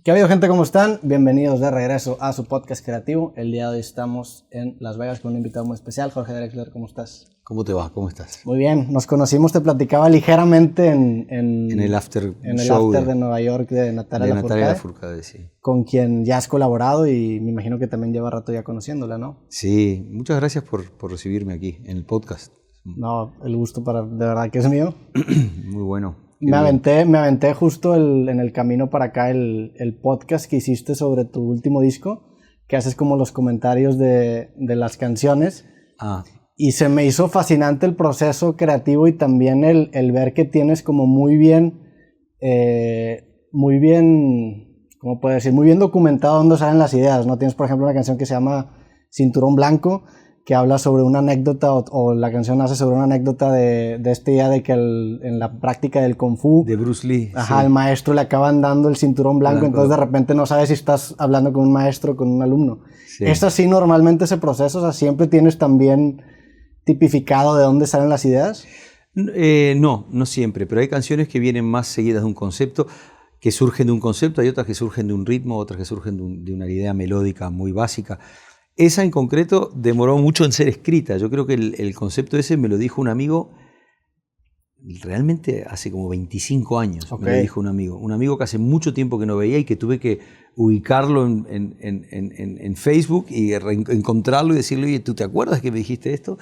¿Qué ha habido, gente? ¿Cómo están? Bienvenidos de regreso a su podcast creativo. El día de hoy estamos en Las Vegas con un invitado muy especial. Jorge Drexler, ¿cómo estás? ¿Cómo te va? ¿Cómo estás? Muy bien, nos conocimos, te platicaba ligeramente en el after de Nueva York de Natalia Lafourcade, sí. Con quien ya has colaborado y me imagino que también lleva rato ya conociéndola, ¿no? Sí, muchas gracias por recibirme aquí en el podcast. No, el gusto de verdad que es mío. Muy bueno. Me aventé justo en el camino para acá el podcast que hiciste sobre tu último disco, que haces como los comentarios de las canciones. Y se me hizo fascinante el proceso creativo y también el ver que tienes como muy bien, ¿cómo puedo decir? Muy bien documentado dónde salen las ideas, ¿no? Tienes, por ejemplo, una canción que se llama Cinturón Blanco, que habla sobre una anécdota, o la canción hace sobre una anécdota de esta idea de que en la práctica del Kung Fu, de Bruce Lee, ajá, sí, al maestro le acaban dando el cinturón blanco, entonces de repente no sabes si estás hablando con un maestro o con un alumno. Sí. ¿Es así normalmente ese proceso? O sea, ¿siempre tienes también tipificado de dónde salen las ideas? No siempre, pero hay canciones que vienen más seguidas de un concepto, que surgen de un concepto, hay otras que surgen de un ritmo, otras que surgen de una idea melódica muy básica. Esa en concreto demoró mucho en ser escrita. Yo creo que el concepto ese me lo dijo un amigo realmente hace como 25 años. Okay. Me lo dijo un amigo que hace mucho tiempo que no veía y que tuve que ubicarlo en Facebook y encontrarlo y decirle, oye, ¿tú te acuerdas que me dijiste esto?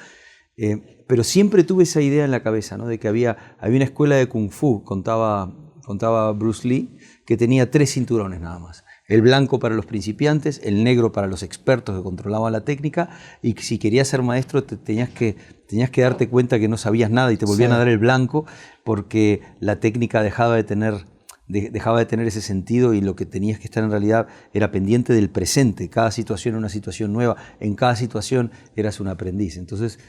Pero siempre tuve esa idea en la cabeza, ¿no? De que había una escuela de Kung Fu, contaba Bruce Lee, que tenía 3 cinturones nada más. El blanco para los principiantes, el negro para los expertos que controlaban la técnica, y si querías ser maestro tenías que darte cuenta que no sabías nada y te volvían a dar el blanco porque la técnica dejaba de tener ese sentido y lo que tenías que estar en realidad era pendiente del presente. Cada situación era una situación nueva, en cada situación eras un aprendiz. Entonces,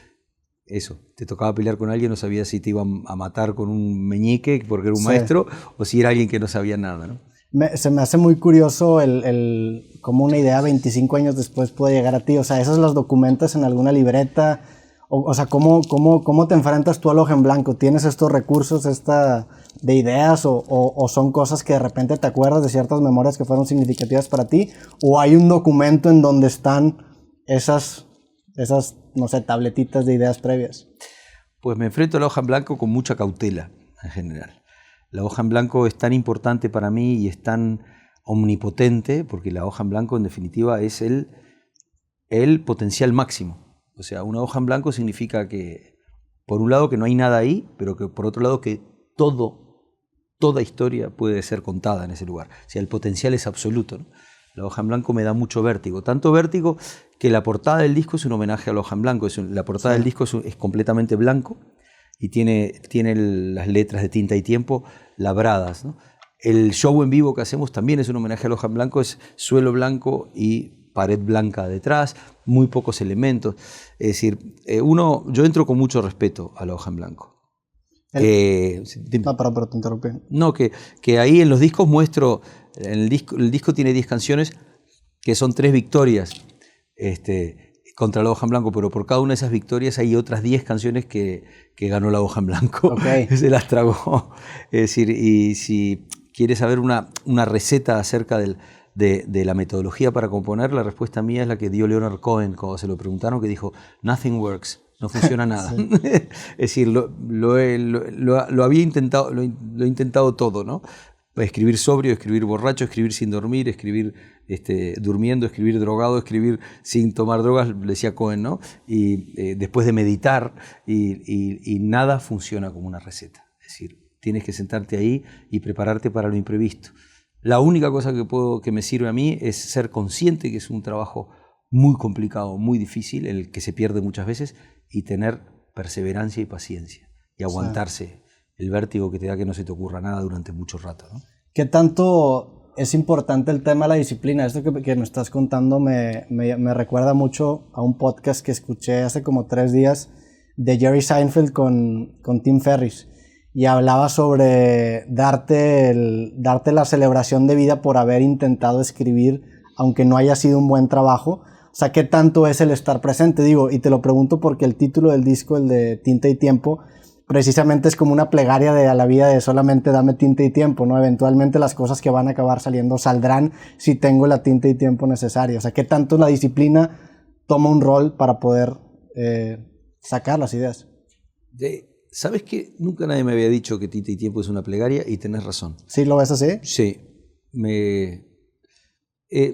eso, te tocaba pelear con alguien, no sabías si te iban a matar con un meñique porque era un maestro o si era alguien que no sabía nada, ¿no? Se me hace muy curioso cómo una idea 25 años después puede llegar a ti. O sea, ¿esas las documentas en alguna libreta? O sea, ¿cómo te enfrentas tú al hoja en blanco? ¿Tienes estos recursos de ideas o son cosas que de repente te acuerdas de ciertas memorias que fueron significativas para ti? ¿O hay un documento en donde están esas, no sé, tabletitas de ideas previas? Pues me enfrento a la hoja en blanco con mucha cautela, en general. La hoja en blanco es tan importante para mí y es tan omnipotente, porque la hoja en blanco en definitiva es el potencial máximo. O sea, una hoja en blanco significa que, por un lado, que no hay nada ahí, pero que por otro lado que toda historia puede ser contada en ese lugar. O sea, el potencial es absoluto, ¿no? La hoja en blanco me da mucho vértigo, tanto vértigo que la portada del disco es un homenaje a la hoja en blanco. La portada del disco es completamente blanco y tiene las letras de Tinta y Tiempo labradas, ¿no? El show en vivo que hacemos también es un homenaje a la hoja en blanco, es suelo blanco y pared blanca detrás, muy pocos elementos. Es decir, yo entro con mucho respeto a la hoja en blanco. Pero te interrumpí. No, que ahí en los discos muestro, el disco tiene 10 canciones que son 3 victorias contra la hoja en blanco, pero por cada una de esas victorias hay otras 10 canciones que ganó la hoja en blanco. Okay. Se las tragó. Es decir, y si quieres saber una receta acerca de la metodología para componer, la respuesta mía es la que dio Leonard Cohen cuando se lo preguntaron, que dijo, nothing works. No funciona nada. Sí. Es decir, lo había intentado, lo he intentado todo, ¿no? Escribir sobrio, escribir borracho, escribir sin dormir, escribir durmiendo, escribir drogado, escribir sin tomar drogas, le decía Cohen, ¿no? Y después de meditar, y nada funciona como una receta. Es decir, tienes que sentarte ahí y prepararte para lo imprevisto. La única cosa que me sirve a mí es ser consciente que es un trabajo muy complicado, muy difícil, el que se pierde muchas veces, y tener perseverancia y paciencia, y aguantarse el vértigo que te da que no se te ocurra nada durante mucho rato, ¿no? ¿Qué tanto es importante el tema de la disciplina? Esto que me estás contando me recuerda mucho a un podcast que escuché hace como 3 días de Jerry Seinfeld con Tim Ferriss, y hablaba sobre darte la celebración de vida por haber intentado escribir, aunque no haya sido un buen trabajo. O sea, ¿qué tanto es el estar presente? Digo, y te lo pregunto porque el título del disco, el de Tinta y Tiempo, precisamente es como una plegaria a la vida de solamente dame tinta y tiempo, ¿no? Eventualmente las cosas que van a acabar saliendo saldrán si tengo la tinta y tiempo necesaria. O sea, ¿qué tanto la disciplina toma un rol para poder sacar las ideas? ¿Sabes qué? Nunca nadie me había dicho que tinta y tiempo es una plegaria y tenés razón. ¿Sí lo ves así? Sí.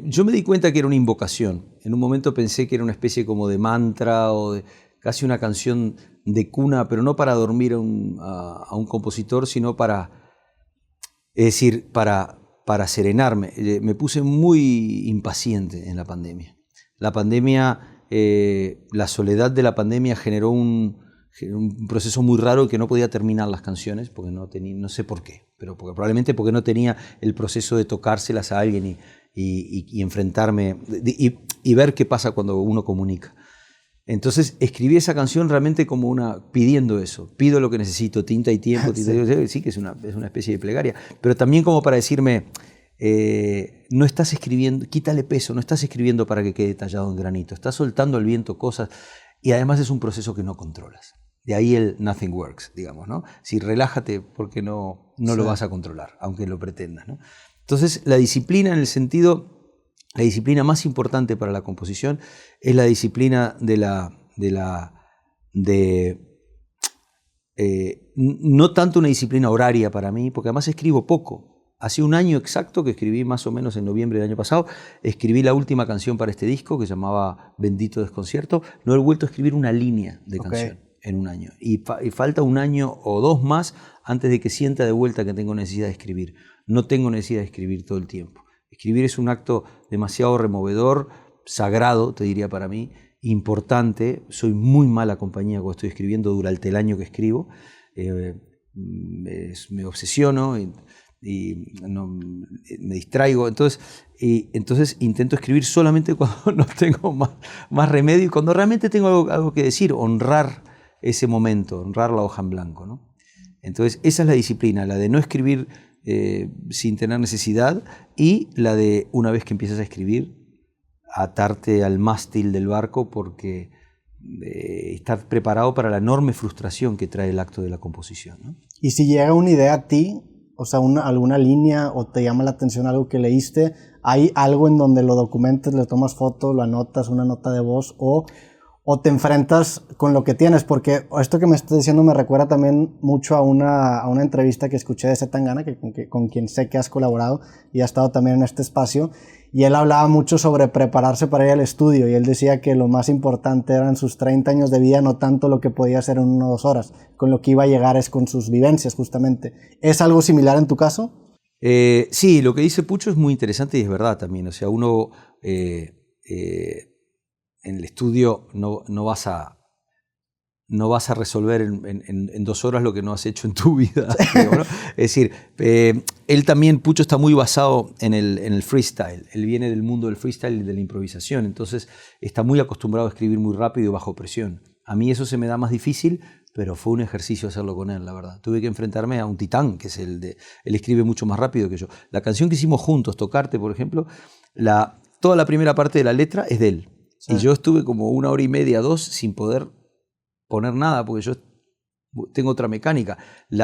Yo me di cuenta que era una invocación. En un momento pensé que era una especie como de mantra o de casi una canción de cuna, pero no para dormir a un compositor, sino para serenarme. Me puse muy impaciente en la pandemia. La soledad de la pandemia generó un proceso muy raro que no podía terminar las canciones, porque no sé por qué, pero probablemente porque no tenía el proceso de tocárselas a alguien y enfrentarme y ver qué pasa cuando uno comunica. Entonces escribí esa canción realmente como pidiendo eso, pido lo que necesito, tinta y tiempo, sí que es una especie de plegaria, pero también como para decirme, no estás escribiendo, quítale peso, no estás escribiendo para que quede tallado en granito, estás soltando al viento cosas y además es un proceso que no controlas. De ahí el nothing works, digamos, ¿no? Si relájate porque no lo vas a controlar, aunque lo pretendas, ¿no? Entonces la disciplina la disciplina más importante para la composición es la disciplina no tanto una disciplina horaria para mí, porque además escribo poco. Hace un año exacto que escribí, más o menos en noviembre del año pasado, escribí la última canción para este disco que se llamaba Bendito Desconcierto. No he vuelto a escribir una línea de canción en un año. Y falta un año o dos más antes de que sienta de vuelta que tengo necesidad de escribir. No tengo necesidad de escribir todo el tiempo. Escribir es un acto demasiado removedor, sagrado, te diría para mí, importante. Soy muy mala compañía cuando estoy escribiendo durante el año que escribo. Me obsesiono y me distraigo. Entonces intento escribir solamente cuando no tengo más remedio y cuando realmente tengo algo que decir, honrar ese momento, honrar la hoja en blanco, ¿no? Entonces esa es la disciplina, la de no escribir sin tener necesidad y la de una vez que empiezas a escribir atarte al mástil del barco porque estar preparado para la enorme frustración que trae el acto de la composición, ¿no? Y si llega una idea a ti, o sea, alguna línea o te llama la atención algo que leíste, ¿hay algo en donde lo documentes, le tomas foto, lo anotas, una nota de voz o te enfrentas con lo que tienes? Porque esto que me estás diciendo me recuerda también mucho a una entrevista que escuché de C. Tangana, con quien sé que has colaborado y ha estado también en este espacio, y él hablaba mucho sobre prepararse para ir al estudio, y él decía que lo más importante eran sus 30 años de vida, no tanto lo que podía hacer en 1 o 2 horas, con lo que iba a llegar es con sus vivencias justamente. ¿Es algo similar en tu caso? Sí, lo que dice Pucho es muy interesante y es verdad también, o sea, uno... en el estudio no vas a resolver en 2 horas lo que no has hecho en tu vida. Digo, ¿no? Es decir, él también, Pucho, está muy basado en el freestyle. Él viene del mundo del freestyle y de la improvisación, entonces está muy acostumbrado a escribir muy rápido y bajo presión. A mí eso se me da más difícil, pero fue un ejercicio hacerlo con él, la verdad. Tuve que enfrentarme a un titán, que es él escribe mucho más rápido que yo. La canción que hicimos juntos, Tocarte, por ejemplo, toda la primera parte de la letra es de él. Sí. Y yo estuve como 1 hora y media, 2, sin poder poner nada, porque yo tengo otra mecánica.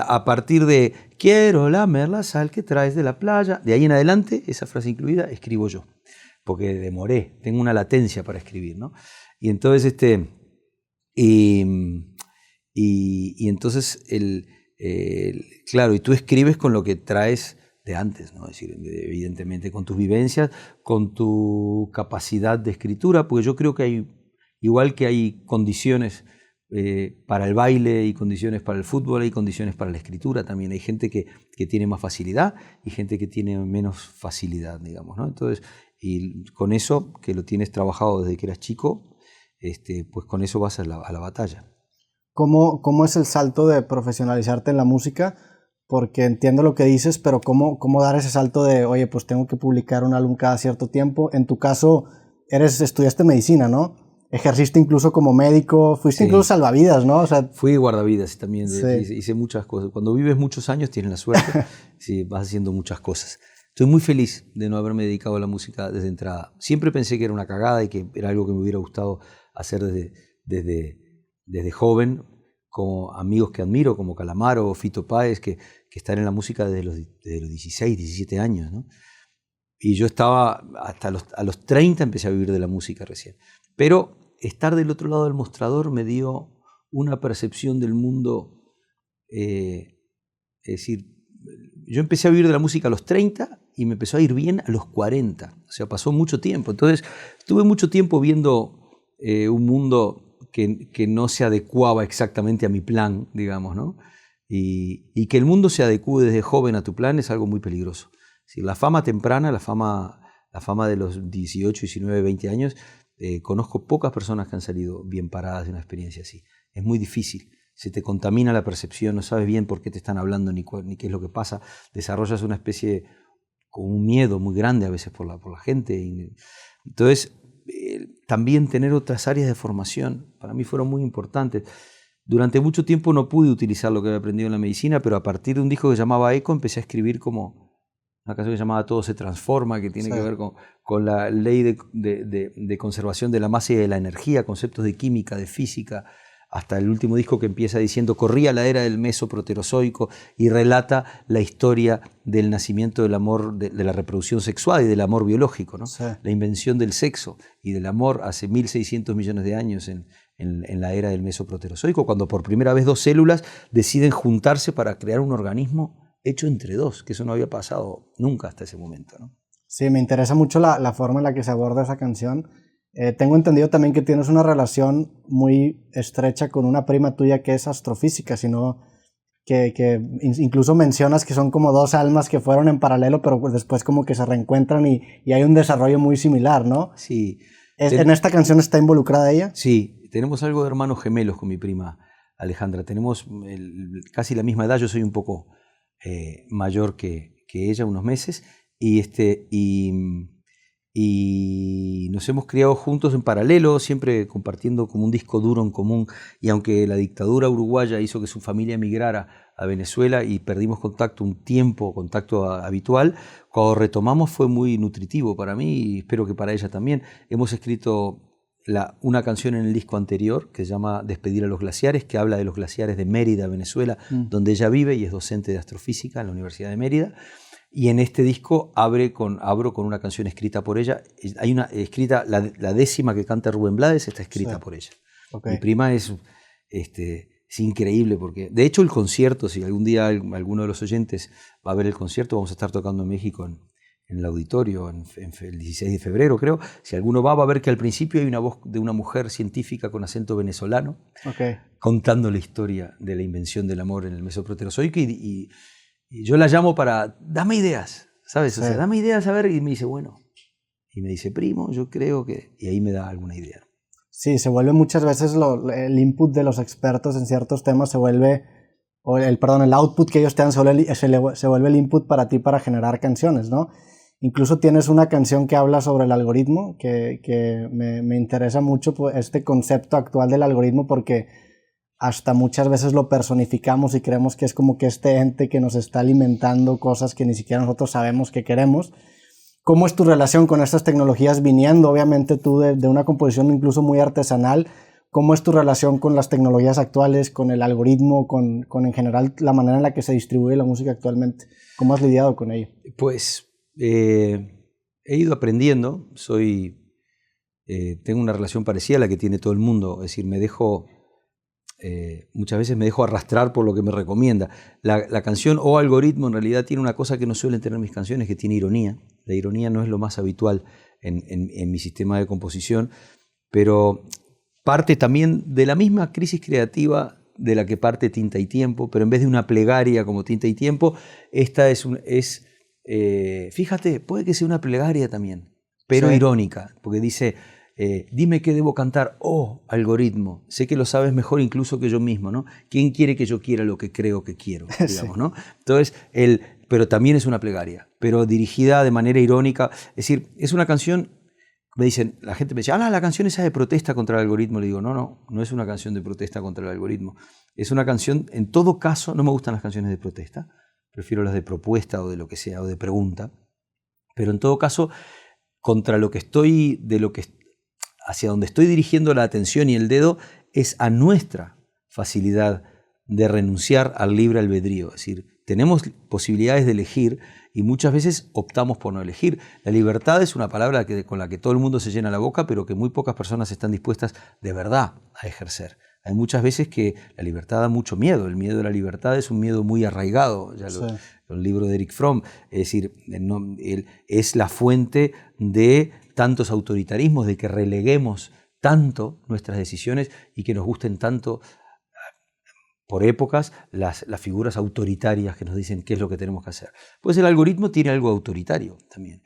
A partir de quiero lamer la sal que traes de la playa, de ahí en adelante, esa frase incluida, escribo yo, porque demoré, tengo una latencia para escribir, ¿no? Y entonces, y entonces, claro, y tú escribes con lo que traes de antes, ¿no? Es decir, evidentemente con tus vivencias, con tu capacidad de escritura, porque yo creo que igual que hay condiciones para el baile y condiciones para el fútbol, hay condiciones para la escritura también. Hay gente que tiene más facilidad y gente que tiene menos facilidad, digamos, ¿no? Entonces, y con eso, que lo tienes trabajado desde que eras chico, pues con eso vas a la batalla. ¿Cómo es el salto de profesionalizarte en la música? Porque entiendo lo que dices, pero ¿cómo dar ese salto de, oye, pues tengo que publicar un álbum cada cierto tiempo? En tu caso, estudiaste medicina, ¿no? Ejerciste incluso como médico, fuiste incluso salvavidas, ¿no? O sea, fui guardavidas también, hice muchas cosas. Cuando vives muchos años tienes la suerte, sí, vas haciendo muchas cosas. Estoy muy feliz de no haberme dedicado a la música desde entrada. Siempre pensé que era una cagada y que era algo que me hubiera gustado hacer desde joven, como amigos que admiro, como Calamaro o Fito Páez, que están en la música desde los 16, 17 años, ¿no? Y yo estaba, a los 30 empecé a vivir de la música recién. Pero estar del otro lado del mostrador me dio una percepción del mundo, es decir, yo empecé a vivir de la música a los 30 y me empezó a ir bien a los 40. O sea, pasó mucho tiempo. Entonces, estuve mucho tiempo viendo un mundo que no se adecuaba exactamente a mi plan, digamos, ¿no? Y que el mundo se adecue desde joven a tu plan es algo muy peligroso. Si la fama temprana, la fama de los 18, 19, 20 años, conozco pocas personas que han salido bien paradas de una experiencia así. Es muy difícil. Se te contamina la percepción, no sabes bien por qué te están hablando ni qué es lo que pasa. Desarrollas una especie, con un miedo muy grande a veces por la gente. Entonces, también tener otras áreas de formación para mí fueron muy importantes. Durante mucho tiempo no pude utilizar lo que había aprendido en la medicina, pero a partir de un disco que se llamaba Eco empecé a escribir como una canción que se llamaba Todo se transforma, que tiene que ver con la ley de conservación de la masa y de la energía, conceptos de química, de física, hasta el último disco que empieza diciendo corría la era del mesoproterozoico y relata la historia del nacimiento del amor, de la reproducción sexual y del amor biológico, ¿no? Sí. La invención del sexo y del amor hace 1.600 millones de años en la era del mesoproterozoico, cuando por primera vez dos células deciden juntarse para crear un organismo hecho entre dos, que eso no había pasado nunca hasta ese momento, ¿no? Sí, me interesa mucho la forma en la que se aborda esa canción. Tengo entendido también que tienes una relación muy estrecha con una prima tuya que es astrofísica, sino que incluso mencionas que son como dos almas que fueron en paralelo, pero pues después como que se reencuentran y hay un desarrollo muy similar, ¿no? Sí. ¿En esta canción está involucrada ella? Sí, tenemos algo de hermanos gemelos con mi prima Alejandra. Tenemos casi la misma edad, yo soy un poco mayor que ella, unos meses, y nos hemos criado juntos en paralelo, siempre compartiendo como un disco duro en común, y aunque la dictadura uruguaya hizo que su familia emigrara a Venezuela y perdimos contacto un tiempo, contacto habitual, cuando retomamos fue muy nutritivo para mí y espero que para ella también. Hemos escrito una canción en el disco anterior que se llama Despedir a los glaciares, que habla de los glaciares de Mérida, Venezuela, donde ella vive y es docente de astrofísica en la Universidad de Mérida. Y en este disco abro con una canción escrita por ella. Hay una escrita, la décima que canta Rubén Blades está escrita por ella. Okay. Mi prima es increíble porque, de hecho, el concierto, si algún día alguno de los oyentes va a ver el concierto, vamos a estar tocando en México en el auditorio el 16 de febrero, creo. Si alguno va a ver que al principio hay una voz de una mujer científica con acento venezolano, contando la historia de la invención del amor en el mesoproterozoico y yo la llamo para, dame ideas, ¿sabes? Sí. O sea, dame ideas a ver, y me dice, bueno. Y me dice, primo, yo creo que... Y ahí me da alguna idea. Sí, se vuelve muchas veces el input de los expertos en ciertos temas, se vuelve, el output que ellos te dan se vuelve el input para ti para generar canciones, ¿no? Incluso tienes una canción que habla sobre el algoritmo, que me interesa mucho pues, este concepto actual del algoritmo, porque hasta muchas veces lo personificamos y creemos que es como que este ente que nos está alimentando cosas que ni siquiera nosotros sabemos que queremos. ¿Cómo es tu relación con estas tecnologías viniendo, obviamente tú de una composición incluso muy artesanal? ¿Cómo es tu relación con las tecnologías actuales, con el algoritmo, con en general la manera en la que se distribuye la música actualmente? ¿Cómo has lidiado con ello? Pues he ido aprendiendo, tengo una relación parecida a la que tiene todo el mundo, es decir, muchas veces me dejo arrastrar por lo que me recomienda. La canción o algoritmo en realidad tiene una cosa que no suelen tener mis canciones, que tiene ironía. La ironía no es lo más habitual en mi sistema de composición, pero parte también de la misma crisis creativa de la que parte Tinta y Tiempo, pero en vez de una plegaria como Tinta y Tiempo, esta fíjate, puede que sea una plegaria también, pero irónica, porque dice... dime qué debo cantar, algoritmo, sé que lo sabes mejor incluso que yo mismo, ¿no? ¿Quién quiere que yo quiera lo que creo que quiero? Digamos, ¿no? Entonces, pero también es una plegaria, pero dirigida de manera irónica, es decir, es una canción, la gente me dice, la canción esa de protesta contra el algoritmo, le digo, no es una canción de protesta contra el algoritmo, es una canción, en todo caso, no me gustan las canciones de protesta, prefiero las de propuesta o de lo que sea, o de pregunta, pero en todo caso, contra lo que hacia donde estoy dirigiendo la atención y el dedo es a nuestra facilidad de renunciar al libre albedrío. Es decir, tenemos posibilidades de elegir y muchas veces optamos por no elegir. La libertad es una palabra con la que todo el mundo se llena la boca, pero que muy pocas personas están dispuestas de verdad a ejercer. Hay muchas veces que la libertad da mucho miedo. El miedo a la libertad es un miedo muy arraigado. El libro de Eric Fromm, es decir, es la fuente de tantos autoritarismos, de que releguemos tanto nuestras decisiones y que nos gusten tanto por épocas las figuras autoritarias que nos dicen qué es lo que tenemos que hacer. Pues el algoritmo tiene algo autoritario también,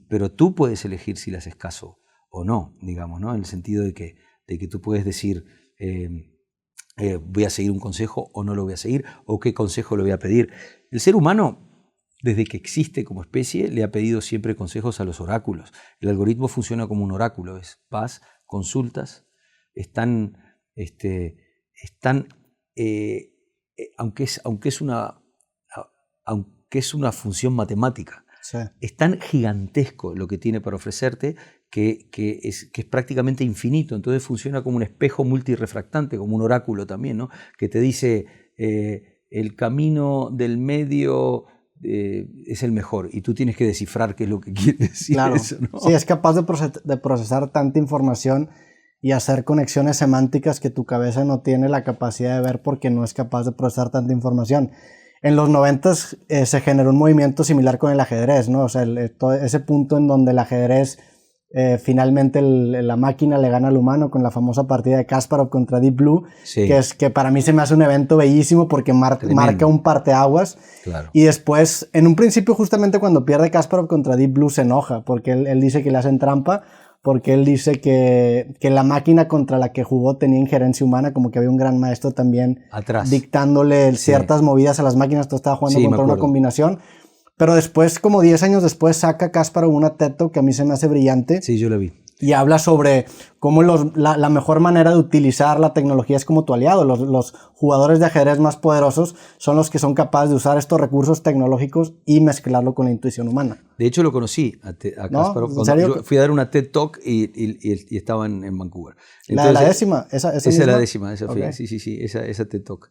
pero tú puedes elegir si le haces caso o no, digamos, ¿no? En el sentido de que tú puedes decir voy a seguir un consejo o no lo voy a seguir, o qué consejo le voy a pedir. El ser humano, desde que existe como especie, le ha pedido siempre consejos a los oráculos. El algoritmo funciona como un oráculo, vas, consultas, aunque es una función matemática, sí, es tan gigantesco lo que tiene para ofrecerte que es prácticamente infinito. Entonces funciona como un espejo multirefractante, como un oráculo también, ¿no? Que te dice el camino del medio es el mejor y tú tienes que descifrar qué es lo que quiere decir, claro, eso, ¿no? Sí, es capaz de procesar tanta información y hacer conexiones semánticas que tu cabeza no tiene la capacidad de ver porque no es capaz de procesar tanta información. En los 90s se generó un movimiento similar con el ajedrez, ¿no? O sea, todo ese punto en donde el ajedrez finalmente la máquina le gana al humano con la famosa partida de Kasparov contra Deep Blue, sí, que para mí se me hace un evento bellísimo porque marca un parteaguas. Claro. Y después, en un principio, justamente cuando pierde Kasparov contra Deep Blue se enoja porque él dice que le hacen trampa, porque él dice que la máquina contra la que jugó tenía injerencia humana, como que había un gran maestro también atrás, dictándole ciertas movidas a las máquinas. Tú estabas jugando contra una combinación. Pero después, como 10 años después, saca Kasparov una TED Talk que a mí se me hace brillante. Sí, yo la vi. Y habla sobre cómo la mejor manera de utilizar la tecnología es como tu aliado. Los jugadores de ajedrez más poderosos son los que son capaces de usar estos recursos tecnológicos y mezclarlo con la intuición humana. De hecho, lo conocí a Kasparov. ¿No? Yo fui a dar una TED Talk y estaba en Vancouver. Entonces, ¿la décima? ¿Esa es la décima. Esa okay. Sí, esa TED Talk.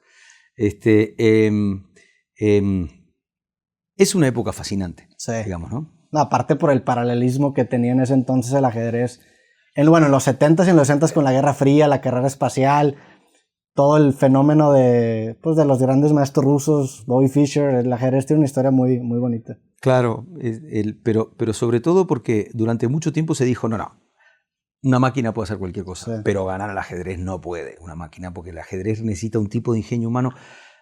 Es una época fascinante, sí, digamos, ¿no? Aparte por el paralelismo que tenía en ese entonces el ajedrez. En los 70s y en los 60s con la Guerra Fría, la carrera espacial, todo el fenómeno de los grandes maestros rusos, Bobby Fischer. El ajedrez tiene una historia muy, muy bonita. Claro, pero sobre todo porque durante mucho tiempo se dijo, no, una máquina puede hacer cualquier cosa, sí, pero ganar al ajedrez no puede una máquina, porque el ajedrez necesita un tipo de ingenio humano.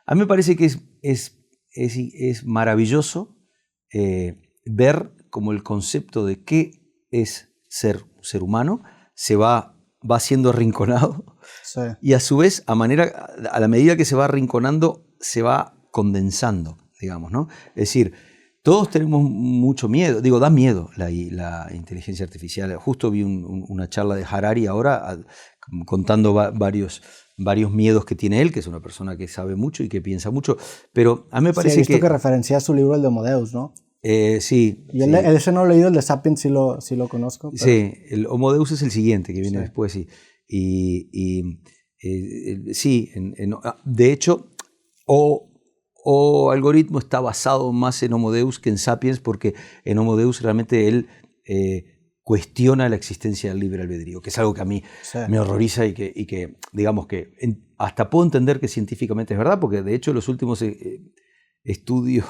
A mí me parece que es maravilloso ver cómo el concepto de qué es ser humano se va siendo arrinconado, sí, y a su vez, a la medida que se va arrinconando, se va condensando, digamos, ¿no? Es decir, todos tenemos mucho miedo, da miedo la inteligencia artificial. Justo vi una charla de Harari ahora contando varios miedos que tiene él, que es una persona que sabe mucho y que piensa mucho, pero a mí me parece he visto que referencia su libro, el de Homo Deus, ¿no? Sí. Y ese no lo he leído, el de Sapiens sí lo conozco. Pero... Sí, el Homo Deus es el siguiente, que viene sí, después, sí. Sí, de hecho, algoritmo está basado más en Homo Deus que en Sapiens, porque en Homo Deus realmente él cuestiona la existencia del libre albedrío, que es algo que a mí sí, me horroriza y que digamos que hasta puedo entender que científicamente es verdad, porque de hecho los últimos estudios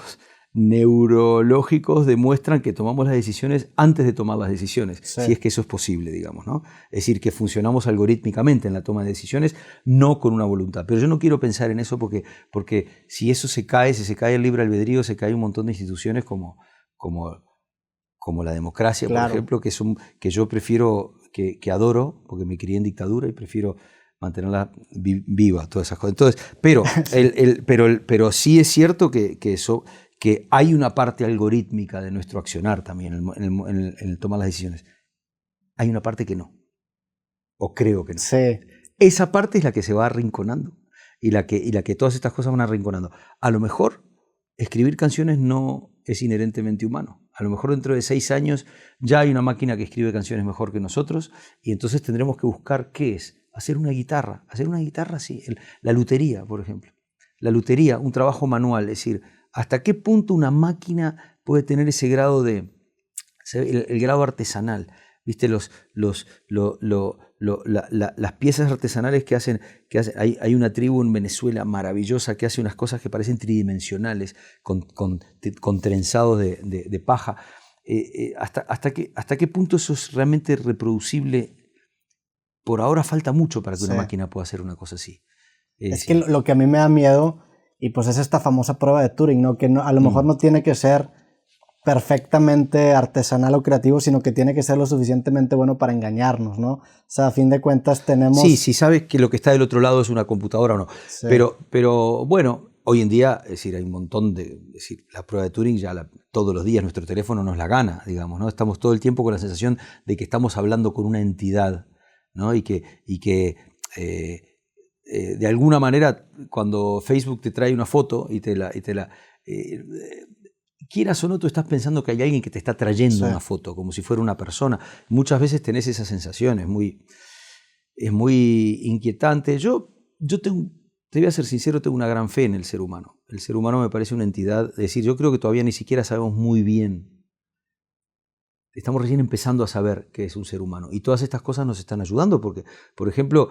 neurológicos demuestran que tomamos las decisiones antes de tomar las decisiones, sí, si es que eso es posible, digamos, ¿no? Es decir, que funcionamos algorítmicamente en la toma de decisiones, no con una voluntad. Pero yo no quiero pensar en eso porque si eso si se cae el libre albedrío, se cae un montón de instituciones como la democracia, claro, por ejemplo, que yo prefiero, que adoro, porque me crié en dictadura y prefiero mantenerla viva, todas esas cosas. Entonces, pero sí es cierto que hay una parte algorítmica de nuestro accionar también en el tomar las decisiones. Hay una parte que no, o creo que no. Sí. Esa parte es la que se va arrinconando y la que todas estas cosas van arrinconando. A lo mejor escribir canciones no es inherentemente humano. A lo mejor dentro de 6 años ya hay una máquina que escribe canciones mejor que nosotros y entonces tendremos que buscar qué es hacer una guitarra, sí, la lutería, por ejemplo. La lutería, un trabajo manual, es decir, hasta qué punto una máquina puede tener ese grado el grado artesanal. ¿Viste? Las piezas artesanales que hacen hay una tribu en Venezuela maravillosa que hace unas cosas que parecen tridimensionales, con trenzados de paja. ¿Hasta qué punto eso es realmente reproducible? Por ahora falta mucho para que una máquina pueda hacer una cosa así. Es que lo que a mí me da miedo, y pues es esta famosa prueba de Turing, ¿no? Que a lo mejor no tiene que ser perfectamente artesanal o creativo, sino que tiene que ser lo suficientemente bueno para engañarnos, ¿no? O sea, a fin de cuentas tenemos... Sí, si sabes que lo que está del otro lado es una computadora o no. Sí. Pero bueno, hoy en día, es decir, hay un montón es decir, la prueba de Turing ya todos los días nuestro teléfono nos la gana, digamos, ¿no? Estamos todo el tiempo con la sensación de que estamos hablando con una entidad, ¿no? Y que de alguna manera, cuando Facebook te trae una foto y quieras o no, tú estás pensando que hay alguien que te está trayendo una foto, como si fuera una persona. Muchas veces tenés esa sensación, es muy inquietante. Yo te voy a ser sincero, tengo una gran fe en el ser humano. El ser humano me parece una entidad, es decir, yo creo que todavía ni siquiera sabemos muy bien. Estamos recién empezando a saber qué es un ser humano. Y todas estas cosas nos están ayudando porque, por ejemplo,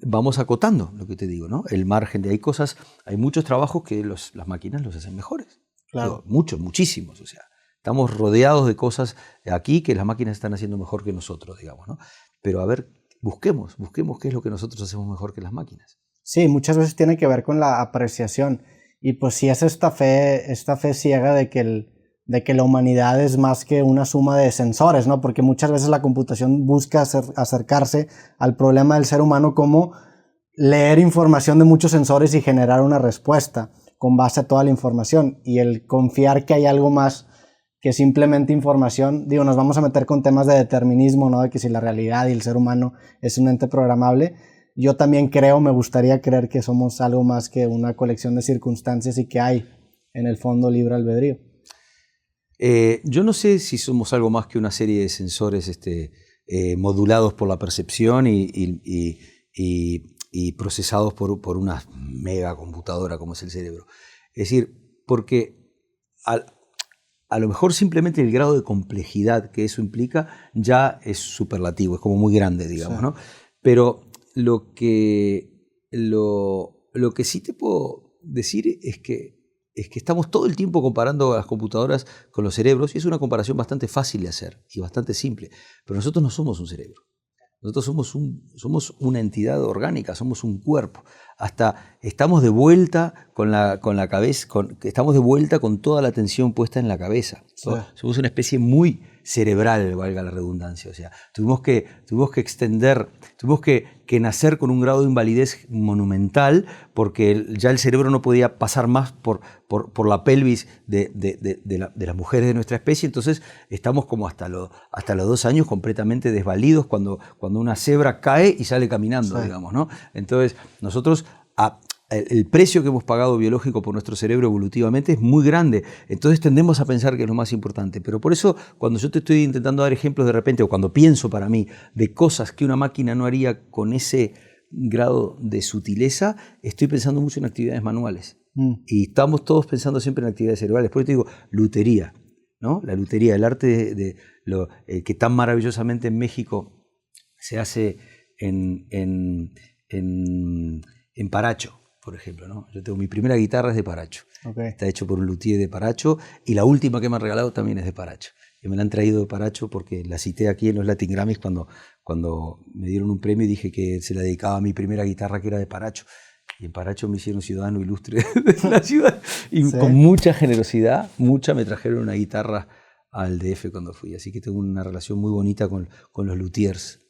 vamos acotando lo que te digo, ¿no? El margen hay muchos trabajos que las máquinas los hacen mejores. Claro. Muchísimos. O sea, estamos rodeados de cosas aquí que las máquinas están haciendo mejor que nosotros, digamos, ¿no? Pero a ver, busquemos qué es lo que nosotros hacemos mejor que las máquinas. Sí, muchas veces tiene que ver con la apreciación. Y pues si es esta fe ciega de que la humanidad es más que una suma de sensores, ¿no? Porque muchas veces la computación busca acercarse al problema del ser humano como leer información de muchos sensores y generar una respuesta con base a toda la información. Y el confiar que hay algo más que simplemente información, nos vamos a meter con temas de determinismo, ¿no? De que si la realidad y el ser humano es un ente programable. Yo también me gustaría creer que somos algo más que una colección de circunstancias y que hay en el fondo libre albedrío. Yo no sé si somos algo más que una serie de sensores modulados por la percepción y procesados por una mega computadora como es el cerebro. Es decir, porque a lo mejor simplemente el grado de complejidad que eso implica ya es superlativo, es como muy grande, digamos, sí. ¿No? Pero lo que sí te puedo decir es que estamos todo el tiempo comparando a las computadoras con los cerebros, y es una comparación bastante fácil de hacer y bastante simple. Pero nosotros no somos un cerebro. Nosotros somos una entidad orgánica, somos un cuerpo. Hasta estamos de vuelta con la cabeza, estamos de vuelta con toda la atención puesta en la cabeza. Sí. Somos una especie muy cerebral, valga la redundancia. O sea, tuvimos que extender, tuvimos que nacer con un grado de invalidez monumental porque ya el cerebro no podía pasar más por la pelvis de las mujeres de nuestra especie. Entonces estamos como hasta los 2 años completamente desvalidos cuando una cebra cae y sale caminando, sí. Digamos, ¿no? Entonces nosotros el precio que hemos pagado biológico por nuestro cerebro evolutivamente es muy grande. Entonces tendemos a pensar que es lo más importante. Pero por eso, cuando yo te estoy intentando dar ejemplos de repente, o cuando pienso para mí de cosas que una máquina no haría con ese grado de sutileza, estoy pensando mucho en actividades manuales. Y estamos todos pensando siempre en actividades cerebrales. Por eso te digo, lutería, ¿no? La lutería, el arte que tan maravillosamente en México se hace en Paracho, por ejemplo, ¿no? Yo tengo mi primera guitarra es de Paracho. Okay. Está hecho por un luthier de Paracho, y la última que me han regalado también es de Paracho. Que me la han traído de Paracho porque la cité aquí en los Latin Grammys cuando me dieron un premio y dije que se la dedicaba a mi primera guitarra, que era de Paracho. Y en Paracho me hicieron ciudadano ilustre de la ciudad. Y sí. Con mucha generosidad, me trajeron una guitarra al DF cuando fui. Así que tengo una relación muy bonita con los luthiers.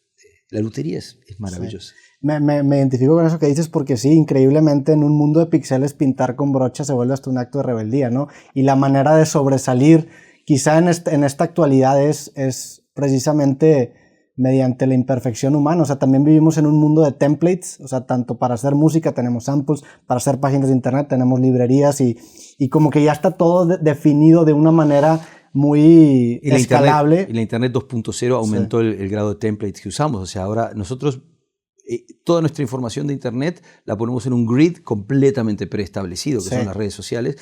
La lutería es maravillosa. Sí. Me identifico con eso que dices porque sí, increíblemente en un mundo de píxeles pintar con brocha se vuelve hasta un acto de rebeldía, ¿no? Y la manera de sobresalir quizá en esta actualidad es precisamente mediante la imperfección humana. O sea, también vivimos en un mundo de templates, o sea, tanto para hacer música tenemos samples, para hacer páginas de internet tenemos librerías y como que ya está todo definido de una manera muy escalable. Y la Internet 2.0 aumentó sí. el grado de templates que usamos. O sea, ahora nosotros toda nuestra información de Internet la ponemos en un grid completamente preestablecido, que son las redes sociales,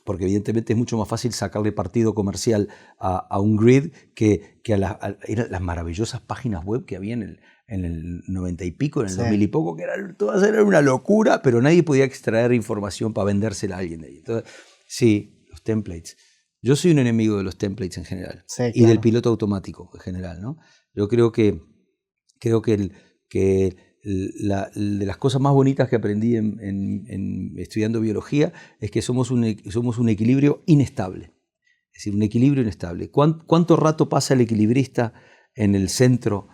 porque evidentemente es mucho más fácil sacarle partido comercial a un grid que a las maravillosas páginas web que había en el 90 y pico, en el 2000 y poco, que todas eran una locura, pero nadie podía extraer información para vendérsela a alguien de ahí. Entonces, sí, los templates. Yo soy un enemigo de los templates en general, y del piloto automático en general, ¿no? Yo creo que de las cosas más bonitas que aprendí estudiando biología es que somos un equilibrio inestable. Es decir, un equilibrio inestable. ¿Cuánto rato pasa el equilibrista en el centro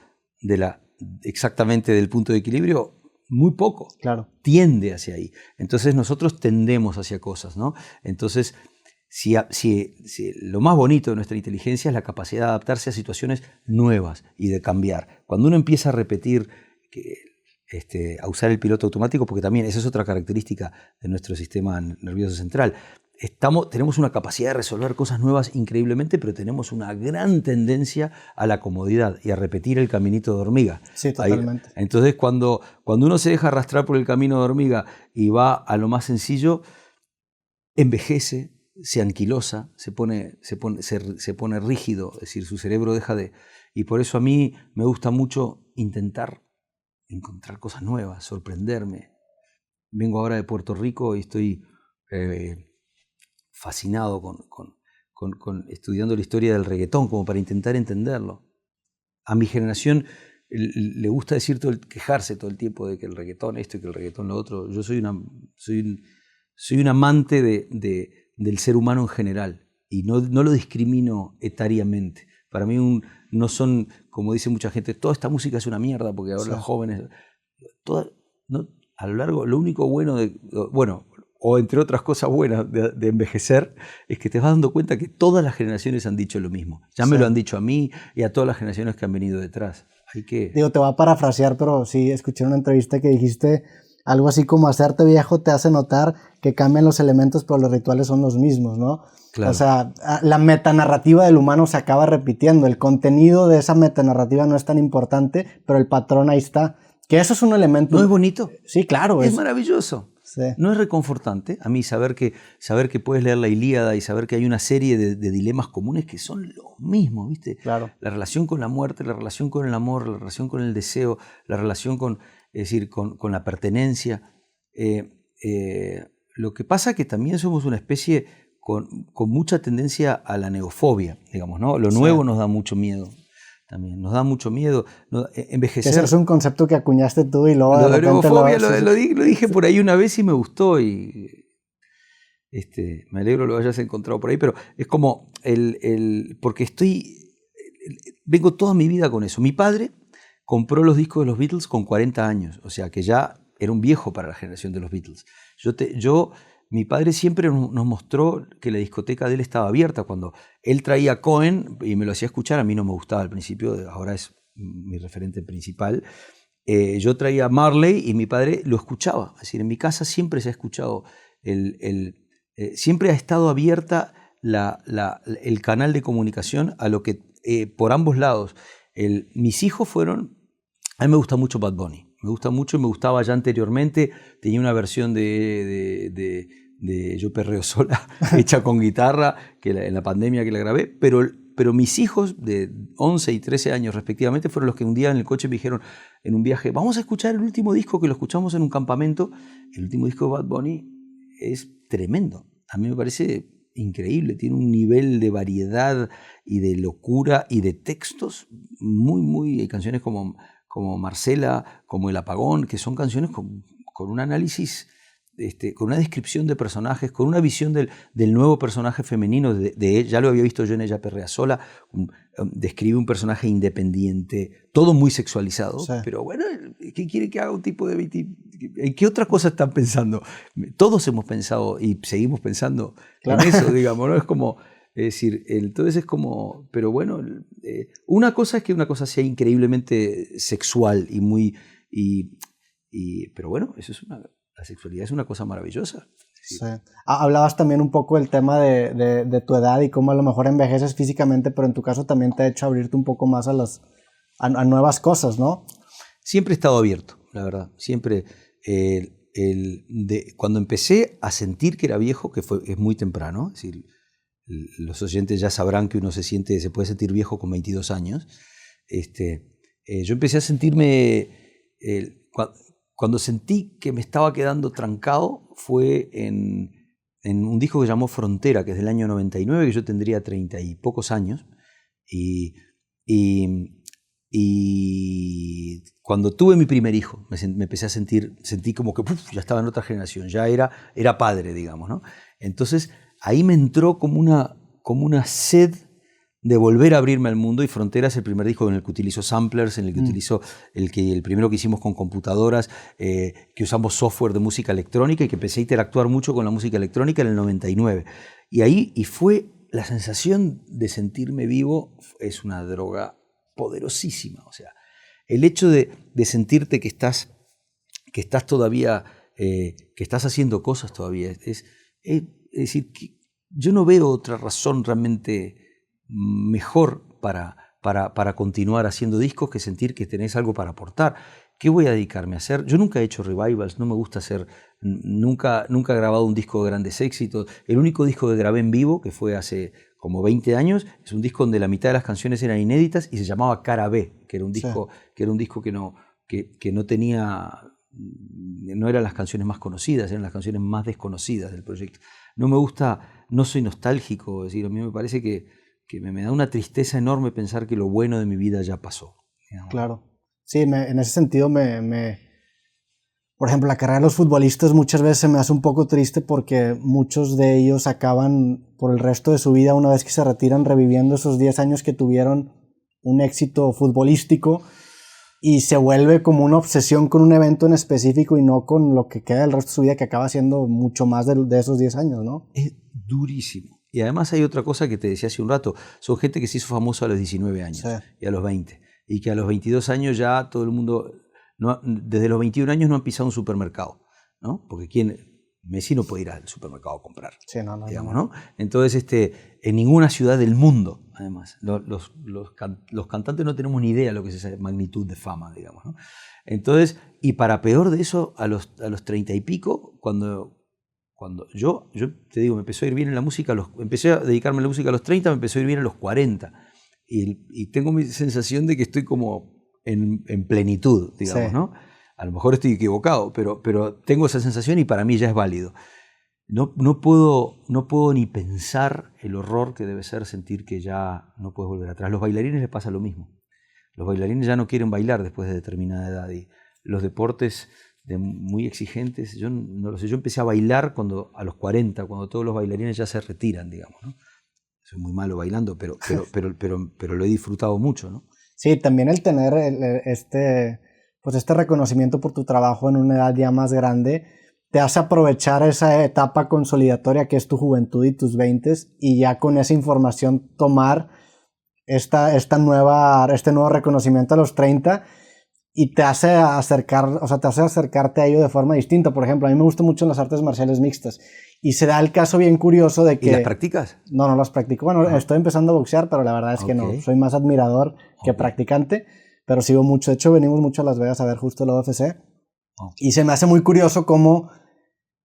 exactamente del punto de equilibrio? Muy poco. Claro. Tiende hacia ahí. Entonces nosotros tendemos hacia cosas, ¿no? Entonces, si lo más bonito de nuestra inteligencia es la capacidad de adaptarse a situaciones nuevas y de cambiar. Cuando uno empieza a repetir, a usar el piloto automático, porque también esa es otra característica de nuestro sistema nervioso central, tenemos una capacidad de resolver cosas nuevas increíblemente, pero tenemos una gran tendencia a la comodidad y a repetir el caminito de hormiga. Sí, totalmente. Entonces, cuando uno se deja arrastrar por el camino de hormiga y va a lo más sencillo, envejece, se anquilosa, se pone rígido, es decir, su cerebro deja de... Y por eso a mí me gusta mucho intentar encontrar cosas nuevas, sorprenderme. Vengo ahora de Puerto Rico y estoy fascinado con estudiando la historia del reggaetón, como para intentar entenderlo. A mi generación le gusta quejarse todo el tiempo de que el reggaetón esto y que el reggaetón lo otro. Yo soy un amante del ser humano en general y no lo discrimino etariamente. Para mí no son, como dice mucha gente, toda esta música es una mierda porque ahora los jóvenes... a lo largo, lo único bueno o entre otras cosas buenas de envejecer, es que te vas dando cuenta que todas las generaciones han dicho lo mismo. Ya me lo han dicho a mí y a todas las generaciones que han venido detrás. Digo, te voy a parafrasear, pero sí, escuché una entrevista que dijiste algo así como hacerte viejo te hace notar que cambian los elementos, pero los rituales son los mismos, ¿no? Claro. O sea, la metanarrativa del humano se acaba repitiendo. El contenido de esa metanarrativa no es tan importante, pero el patrón ahí está. Que eso es un elemento... ¿No es bonito? Sí, claro. Es maravilloso. Sí. ¿No es reconfortante a mí saber que puedes leer la Ilíada y saber que hay una serie de dilemas comunes que son los mismos, ¿viste? Claro. La relación con la muerte, la relación con el amor, la relación con el deseo, la relación con la pertenencia. Lo que pasa es que también somos una especie con mucha tendencia a la neofobia, digamos, ¿no? Lo nuevo nos da mucho miedo. También nos da mucho miedo envejecer. Ese es un concepto que acuñaste tú y luego de repente lo dije por ahí una vez y me gustó y me alegro lo hayas encontrado por ahí, pero es como porque vengo toda mi vida con eso. Mi padre compró los discos de los Beatles con 40 años, o sea que ya era un viejo para la generación de los Beatles. Mi padre siempre nos mostró que la discoteca de él estaba abierta. Cuando él traía Cohen y me lo hacía escuchar, a mí no me gustaba al principio, ahora es mi referente principal. Yo traía Marley y mi padre lo escuchaba. Es decir, en mi casa siempre se ha escuchado, siempre ha estado abierta el canal de comunicación a lo que por ambos lados. Mis hijos a mí me gusta mucho Bad Bunny. Me gusta mucho y me gustaba ya anteriormente. Tenía una versión de Yo Perreo Sola hecha con guitarra en la pandemia que la grabé, pero mis hijos de 11 y 13 años respectivamente fueron los que un día en el coche me dijeron en un viaje, vamos a escuchar el último disco, que lo escuchamos en un campamento. El último disco de Bad Bunny es tremendo. A mí me parece increíble, tiene un nivel de variedad y de locura y de textos hay canciones como Marcela, como El Apagón, que son canciones con un análisis, con una descripción de personajes, con una visión del nuevo personaje femenino, ya lo había visto yo en Ella Perrea Sola, describe un personaje independiente, todo muy sexualizado, sí. Pero bueno, ¿qué quiere que haga un tipo de... ¿En qué otra cosa están pensando? Todos hemos pensado y seguimos pensando en eso, digamos, ¿no? Es como... Es decir, entonces es como, pero bueno, una cosa es que una cosa sea increíblemente sexual y muy, pero bueno, la sexualidad es una cosa maravillosa. Sí. Hablabas también un poco del tema de tu edad y cómo a lo mejor envejeces físicamente, pero en tu caso también te ha hecho abrirte un poco más a nuevas cosas, ¿no? siempre he estado abierto, la verdad. Siempre, cuando empecé a sentir que era viejo, es muy temprano, es decir, los oyentes ya sabrán que uno se puede sentir viejo con 22 años. Yo empecé a sentirme, cuando sentí que me estaba quedando trancado, fue en un disco que se llamó Frontera, que es del año 99, que yo tendría 30 y pocos años. Y cuando tuve mi primer hijo, me empecé a sentí como que ya estaba en otra generación, ya era padre, digamos, ¿no? Entonces ahí me entró como una sed de volver a abrirme al mundo, y Frontera es el primer disco en el que utilizo samplers, en el que utilizo el primero que hicimos con computadoras, que usamos software de música electrónica, y que empecé a interactuar mucho con la música electrónica en el 99. Y fue la sensación de sentirme vivo, es una droga poderosísima. O sea, el hecho de sentirte que estás todavía, que estás haciendo cosas todavía, es decir, que yo no veo otra razón realmente mejor para continuar haciendo discos que sentir que tenés algo para aportar. ¿Qué voy a dedicarme a hacer? Yo nunca he hecho revivals, no me gusta hacer, nunca he grabado un disco de grandes éxitos. El único disco que grabé en vivo, que fue hace como 20 años, es un disco donde la mitad de las canciones eran inéditas y se llamaba Cara B, que era un disco, que no tenía, no eran las canciones más conocidas, eran las canciones más desconocidas del proyecto. No me gusta, no soy nostálgico, es decir, a mí me parece que me da una tristeza enorme pensar que lo bueno de mi vida ya pasó, digamos. Claro. Sí, en ese sentido por ejemplo, la carrera de los futbolistas muchas veces se me hace un poco triste, porque muchos de ellos acaban por el resto de su vida, una vez que se retiran, reviviendo esos 10 años que tuvieron un éxito futbolístico, y se vuelve como una obsesión con un evento en específico y no con lo que queda del resto de su vida, que acaba siendo mucho más de esos 10 años, ¿no? Es durísimo. Y además hay otra cosa que te decía hace un rato, son gente que se hizo famosa a los 19 años, sí, y a los 20, y que a los 22 años ya todo el mundo, desde los 21 años no han pisado un supermercado, ¿no? Porque Messi no puede ir al supermercado a comprar, sí, digamos, ¿no? Entonces, en ninguna ciudad del mundo, además, los cantantes no tenemos ni idea de lo que es esa magnitud de fama, digamos, ¿no? Entonces, y para peor de eso, a los 30 y pico, cuando yo te digo, me empezó a ir bien en la música, empecé a dedicarme a la música a los 30, me empezó a ir bien a los 40. Y tengo mi sensación de que estoy como en plenitud, digamos, sí, ¿no? A lo mejor estoy equivocado, pero tengo esa sensación y para mí ya es válido. No puedo ni pensar el horror que debe ser sentir que ya no puedes volver atrás. Los bailarines les pasa lo mismo. Los bailarines ya no quieren bailar después de determinada edad, y los deportes muy exigentes, yo no lo sé, yo empecé a bailar a los 40, cuando todos los bailarines ya se retiran, digamos, ¿no? Soy muy malo bailando, pero lo he disfrutado mucho, ¿no? Sí, también el tener este reconocimiento por tu trabajo en una edad ya más grande te hace aprovechar esa etapa consolidatoria que es tu juventud y tus 20s, y ya con esa información tomar este nuevo reconocimiento a los 30, y te hace acercarte a ello de forma distinta. Por ejemplo, a mí me gustan mucho las artes marciales mixtas, y se da el caso bien curioso de que... ¿Y las practicas? No las practico. Bueno, estoy empezando a boxear, pero la verdad es que no. Soy más admirador que practicante, pero sigo mucho. De hecho, venimos mucho a Las Vegas a ver justo la UFC. Y se me hace muy curioso cómo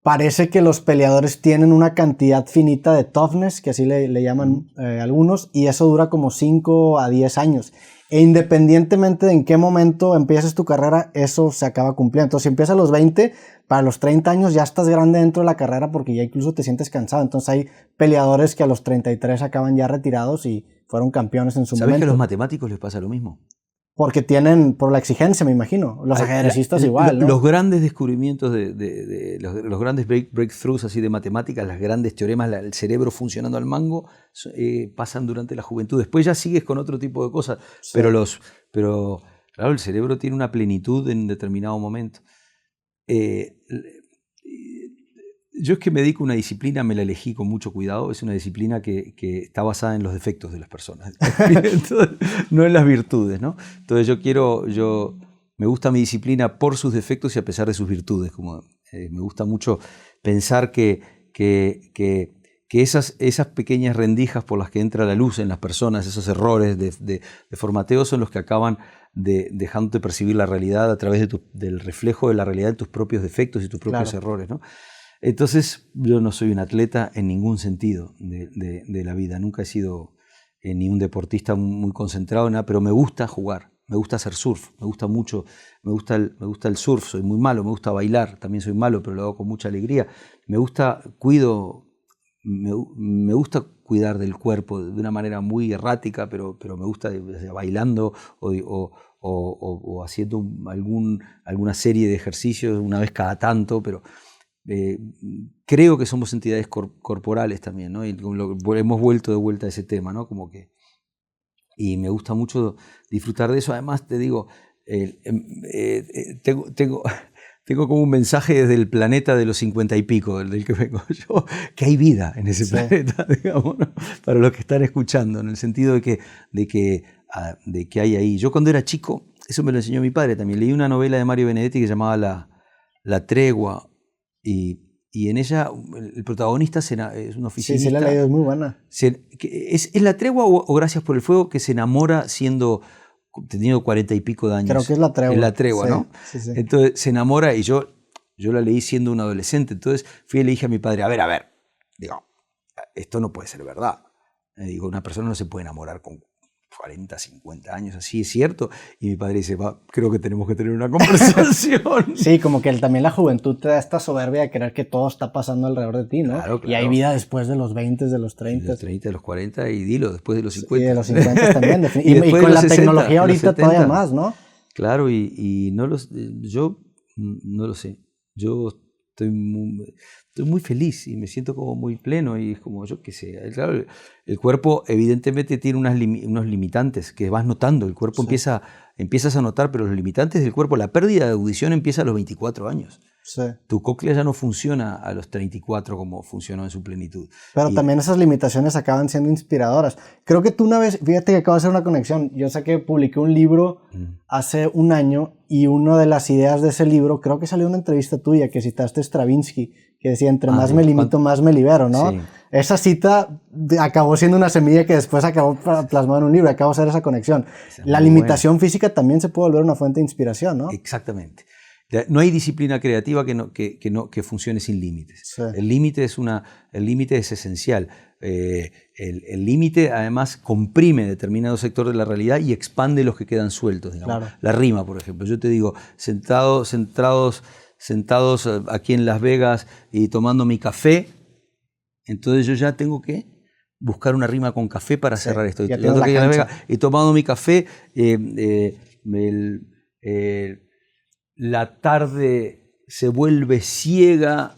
parece que los peleadores tienen una cantidad finita de toughness, que así le llaman algunos, y eso dura como 5 a 10 años. E independientemente de en qué momento empieces tu carrera, eso se acaba cumpliendo. Entonces, si empiezas a los 20, para los 30 años ya estás grande dentro de la carrera, porque ya incluso te sientes cansado. Entonces hay peleadores que a los 33 acaban ya retirados y fueron campeones en su momento. ¿Sabes que a los matemáticos les pasa lo mismo? Porque por la exigencia, me imagino. Los ajedrecistas igual, ¿no? Los grandes descubrimientos, los grandes breakthroughs así de matemáticas, los grandes teoremas, el cerebro funcionando al mango, pasan durante la juventud. Después ya sigues con otro tipo de cosas, sí, pero claro, el cerebro tiene una plenitud en determinado momento. Yo es que me dedico a una disciplina, me la elegí con mucho cuidado, es una disciplina que está basada en los defectos de las personas. Entonces, no en las virtudes, ¿no? Entonces me gusta mi disciplina por sus defectos y a pesar de sus virtudes. Me gusta mucho pensar que esas pequeñas rendijas por las que entra la luz en las personas, esos errores de formateo son los que acaban dejándote percibir la realidad a través del reflejo de la realidad de tus propios defectos y tus propios errores, ¿no? Entonces, yo no soy un atleta en ningún sentido de la vida. Nunca he sido ni un deportista muy concentrado, nada, pero me gusta jugar, me gusta hacer surf, me gusta mucho, me gusta el surf, soy muy malo, me gusta bailar, también soy malo, pero lo hago con mucha alegría. Me gusta cuidar del cuerpo de una manera muy errática, pero me gusta bailando o haciendo alguna serie de ejercicios una vez cada tanto, pero creo que somos entidades corporales también, ¿no? Y hemos vuelto de vuelta a ese tema, ¿no? Y me gusta mucho disfrutar de eso. Además, te digo, tengo como un mensaje desde el planeta de los 50 y pico, del que vengo yo, que hay vida en ese planeta, digamos, ¿no? Para los que están escuchando, en el sentido de que hay ahí. Yo cuando era chico, eso me lo enseñó mi padre también, leí una novela de Mario Benedetti que se llamaba La Tregua, y en ella el protagonista es un oficinista. Sí, la he leído, es muy buena. ¿Es La Tregua o Gracias por el Fuego, que se enamora teniendo 40 y pico de años? Creo que es La Tregua. Es La Tregua, sí, ¿no? Sí. Entonces se enamora y yo la leí siendo un adolescente. Entonces fui y le dije a mi padre, a ver, digo, esto no puede ser verdad. Digo, una persona no se puede enamorar con 40, 50 años, así es cierto. Y mi padre dice, creo que tenemos que tener una conversación. Sí, como que también la juventud te da esta soberbia de creer que todo está pasando alrededor de ti, ¿no? Claro. Y hay vida después de los 20, de los 30. De los 30, de los 40 y dilo, después de los 50. Y de los 50 también. y con la 60, tecnología ahorita todavía más, ¿no? Claro, y yo no lo sé. Yo estoy muy feliz y me siento como muy pleno y es como, yo qué sé. Claro, el cuerpo evidentemente tiene unos limitantes que vas notando. El cuerpo empiezas a notar, pero los limitantes del cuerpo, la pérdida de audición empieza a los 24 años. Sí. Tu cóclea ya no funciona a los 34 como funcionó en su plenitud. Pero también esas limitaciones acaban siendo inspiradoras. Creo que tú una vez, fíjate que acabo de hacer una conexión. Yo sé que publiqué un libro hace un año y una de las ideas de ese libro, creo que salió una entrevista tuya que citaste Stravinsky, que decía, entre más me limito, más me libero, ¿no? Sí. Esa cita acabó siendo una semilla que después acabó plasmada en un libro, acabo de hacer esa conexión. La limitación física también se puede volver una fuente de inspiración, ¿no? Exactamente. No hay disciplina creativa que funcione sin límites. Sí. El límite es esencial. El límite además comprime determinado sector de la realidad y expande los que quedan sueltos. Digamos. Claro. La rima, por ejemplo. Yo te digo, sentados aquí en Las Vegas y tomando mi café, entonces yo ya tengo que buscar una rima con café para cerrar esto. Y tomando mi café, la tarde se vuelve ciega,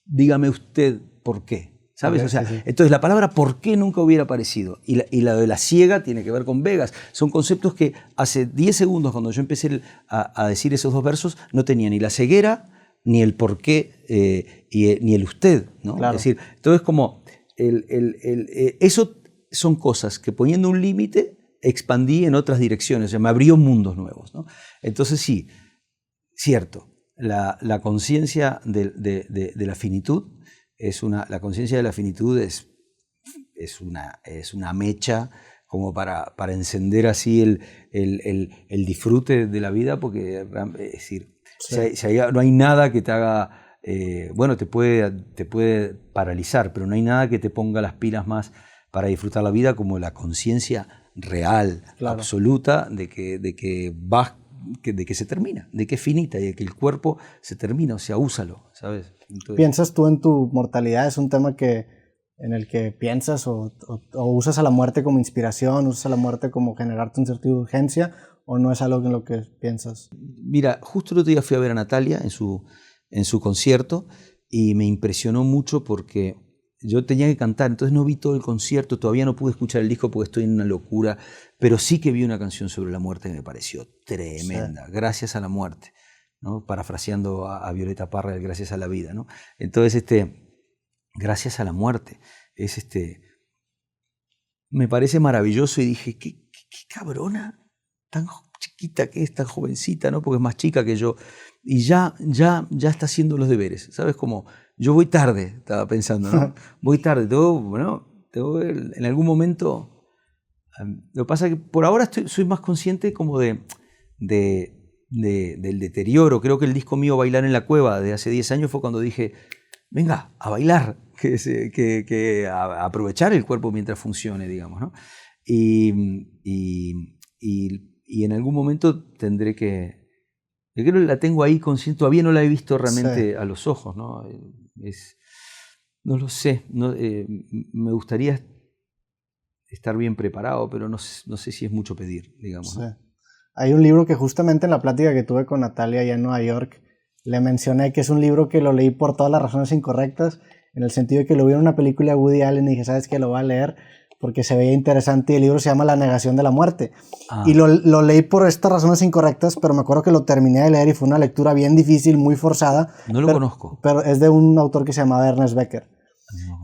dígame usted por qué, ¿sabes? Okay, o sea, entonces la palabra por qué nunca hubiera aparecido. Y la de la ciega tiene que ver con Vegas. Son conceptos que hace 10 segundos, cuando yo empecé a decir esos dos versos, no tenía ni la ceguera, ni el por qué, ni el usted, ¿no? Claro. Es decir, entonces como eso son cosas que poniendo un límite expandí en otras direcciones, o sea, me abrió mundos nuevos, ¿no? Entonces sí, cierto, la conciencia de la finitud la conciencia de la finitud es una mecha como para encender así el disfrute de la vida, porque es decir, no hay nada que te haga, bueno, te puede paralizar, pero no hay nada que te ponga las pilas más para disfrutar la vida como la conciencia real, claro, absoluta, de que se termina, de que es finita y de que el cuerpo se termina, o sea, úsalo, ¿sabes? Entonces, ¿piensas tú en tu mortalidad? ¿Es un tema en el que piensas o usas a la muerte como inspiración, usas a la muerte como generarte un sentido de urgencia, o no es algo en lo que piensas? Mira, justo el otro día fui a ver a Natalia en su concierto y me impresionó mucho porque yo tenía que cantar, entonces no vi todo el concierto, todavía no pude escuchar el disco porque estoy en una locura, pero sí que vi una canción sobre la muerte que me pareció tremenda, Gracias a la muerte, ¿no? Parafraseando a Violeta Parra, Gracias a la vida, ¿no? Entonces, Gracias a la muerte, me parece maravilloso y dije, qué cabrona, chiquita que es, tan jovencita, ¿no? Porque es más chica que yo, y ya está haciendo los deberes, ¿sabes? Como yo voy tarde, estaba pensando, ¿no? Voy tarde, en algún momento... Lo que pasa es que por ahora soy más consciente como del deterioro. Creo que el disco mío Bailar en la Cueva de hace 10 años fue cuando dije, venga, a bailar, a aprovechar el cuerpo mientras funcione, digamos, ¿no? Y en algún momento tendré que... Yo creo que la tengo ahí consciente, todavía no la he visto realmente a los ojos, ¿no? No lo sé, me gustaría estar bien preparado, pero no sé si es mucho pedir, digamos. Sí. Hay un libro que justamente en la plática que tuve con Natalia allá en Nueva York, le mencioné que es un libro que lo leí por todas las razones incorrectas, en el sentido de que lo vi en una película de Woody Allen y dije, ¿sabes qué? Lo voy a leer porque se veía interesante y el libro se llama La negación de la muerte. Y lo leí por estas razones incorrectas, pero me acuerdo que lo terminé de leer y fue una lectura bien difícil, muy forzada. No lo conozco. Pero es de un autor que se llamaba Ernest Becker.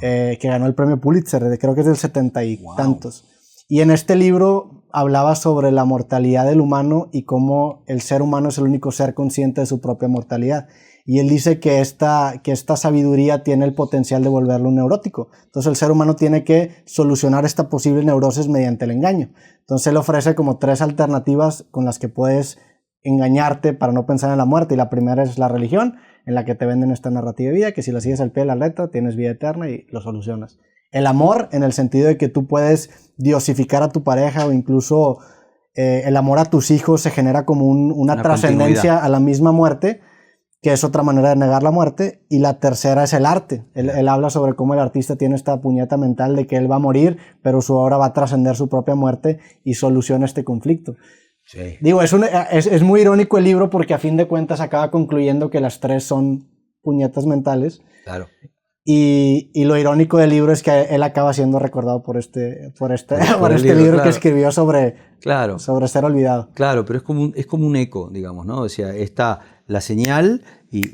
Que ganó el premio Pulitzer, creo que es del 70 y tantos. Y en este libro hablaba sobre la mortalidad del humano y cómo el ser humano es el único ser consciente de su propia mortalidad. Y él dice que esta sabiduría tiene el potencial de volverlo un neurótico. Entonces el ser humano tiene que solucionar esta posible neurosis mediante el engaño. Entonces él ofrece como 3 alternativas con las que puedes engañarte para no pensar en la muerte. Y la primera es la religión, en la que te venden esta narrativa de vida, que si la sigues al pie de la letra tienes vida eterna y lo solucionas. El amor, en el sentido de que tú puedes diosificar a tu pareja o incluso el amor a tus hijos se genera como una trascendencia a la misma muerte, que es otra manera de negar la muerte. Y la tercera es el arte. Él habla sobre cómo el artista tiene esta puñeta mental de que él va a morir, pero su obra va a trascender su propia muerte y soluciona este conflicto. Sí. Digo, es muy irónico el libro porque a fin de cuentas acaba concluyendo que las 3 son puñetas mentales. Claro. Y lo irónico del libro es que él acaba siendo recordado por este libro, claro, que escribió sobre ser olvidado. Claro, pero es como un eco, digamos, ¿no? O sea, está la señal y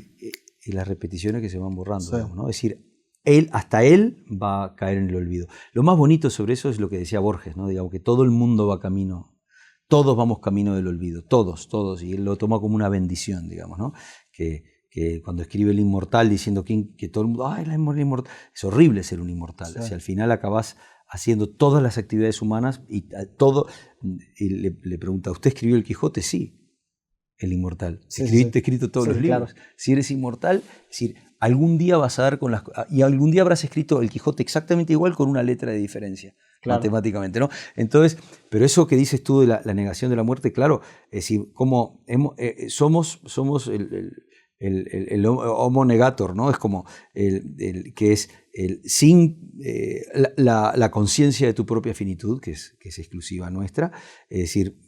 las repeticiones que se van borrando, sí, digamos, ¿no? Es decir, hasta él va a caer en el olvido. Lo más bonito sobre eso es lo que decía Borges, ¿no? Digamos que todo el mundo va camino. Todos vamos camino del olvido, todos, y él lo toma como una bendición, digamos, ¿no? Que cuando escribe El Inmortal diciendo que todo el mundo, ¡ay, la inmortal! Es horrible ser un inmortal, sí. O sea, al final acabas haciendo todas las actividades humanas y todo, y le pregunta, ¿usted escribió El Quijote? Sí, El Inmortal. Sí, ¿Escribiste escrito todos los libros? Claro. Si eres inmortal, es decir, algún día vas a dar con y algún día habrás escrito El Quijote exactamente igual con una letra de diferencia. Claro. Matemáticamente, ¿no? Entonces, pero eso que dices tú de la negación de la muerte, claro, es decir, como somos el homo negator, ¿no? Es como que es sin la conciencia de tu propia finitud, que es exclusiva nuestra, es decir,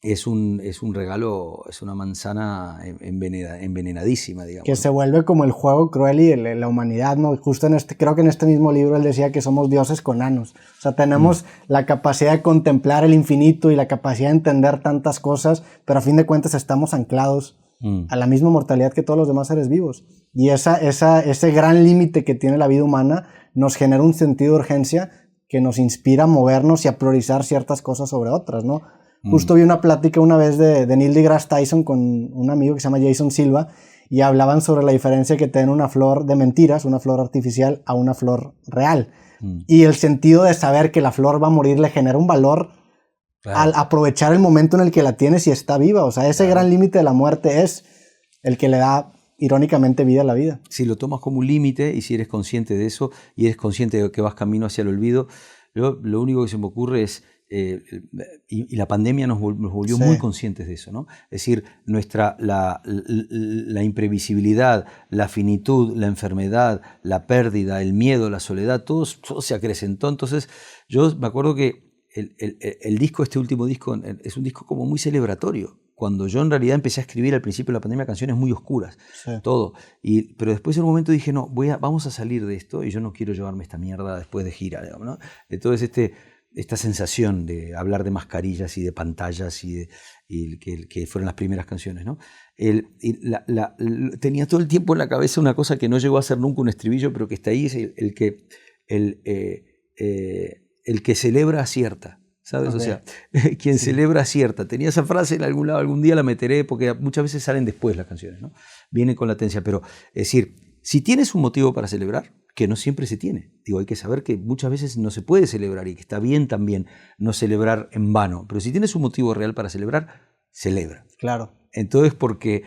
es un regalo, es una manzana envenenadísima, digamos. Que se vuelve como el juego cruel y la humanidad, ¿no? Justo creo que en este mismo libro él decía que somos dioses con anos. O sea, tenemos la capacidad de contemplar el infinito y la capacidad de entender tantas cosas, pero a fin de cuentas estamos anclados a la misma mortalidad que todos los demás seres vivos. Y ese gran límite que tiene la vida humana nos genera un sentido de urgencia que nos inspira a movernos y a priorizar ciertas cosas sobre otras, ¿no? Justo vi una plática una vez de Neil deGrasse Tyson con un amigo que se llama Jason Silva y hablaban sobre la diferencia que tiene una flor de mentiras, una flor artificial, a una flor real. Y el sentido de saber que la flor va a morir le genera un valor, claro, al aprovechar el momento en el que la tienes y está viva. O sea, ese gran límite de la muerte es el que le da irónicamente vida a la vida. Si lo tomas como un límite y si eres consciente de eso y eres consciente de que vas camino hacia el olvido, lo único que se me ocurre es y la pandemia nos volvió muy conscientes de eso, ¿no? Es decir, la imprevisibilidad, la finitud, la enfermedad, la pérdida, el miedo, la soledad, todo se acrecentó. Entonces, yo me acuerdo que el disco, este último disco, es un disco como muy celebratorio. Cuando yo en realidad empecé a escribir al principio de la pandemia canciones muy oscuras, todo. Pero después en un momento dije, no, vamos a salir de esto y yo no quiero llevarme esta mierda después de gira, digamos, ¿no? Entonces esta sensación de hablar de mascarillas y de pantallas y que fueron las primeras canciones, ¿no? Tenía todo el tiempo en la cabeza una cosa que no llegó a ser nunca un estribillo, pero que está ahí, es el que celebra acierta. ¿sabes? Okay. O sea, quien celebra acierta. Tenía esa frase en algún lado, algún día la meteré, porque muchas veces salen después las canciones, ¿no? Vienen con latencia, pero es decir, si tienes un motivo para celebrar, que no siempre se tiene. Digo, hay que saber que muchas veces no se puede celebrar y que está bien también no celebrar en vano. Pero si tienes un motivo real para celebrar, celebra. Claro. Entonces, porque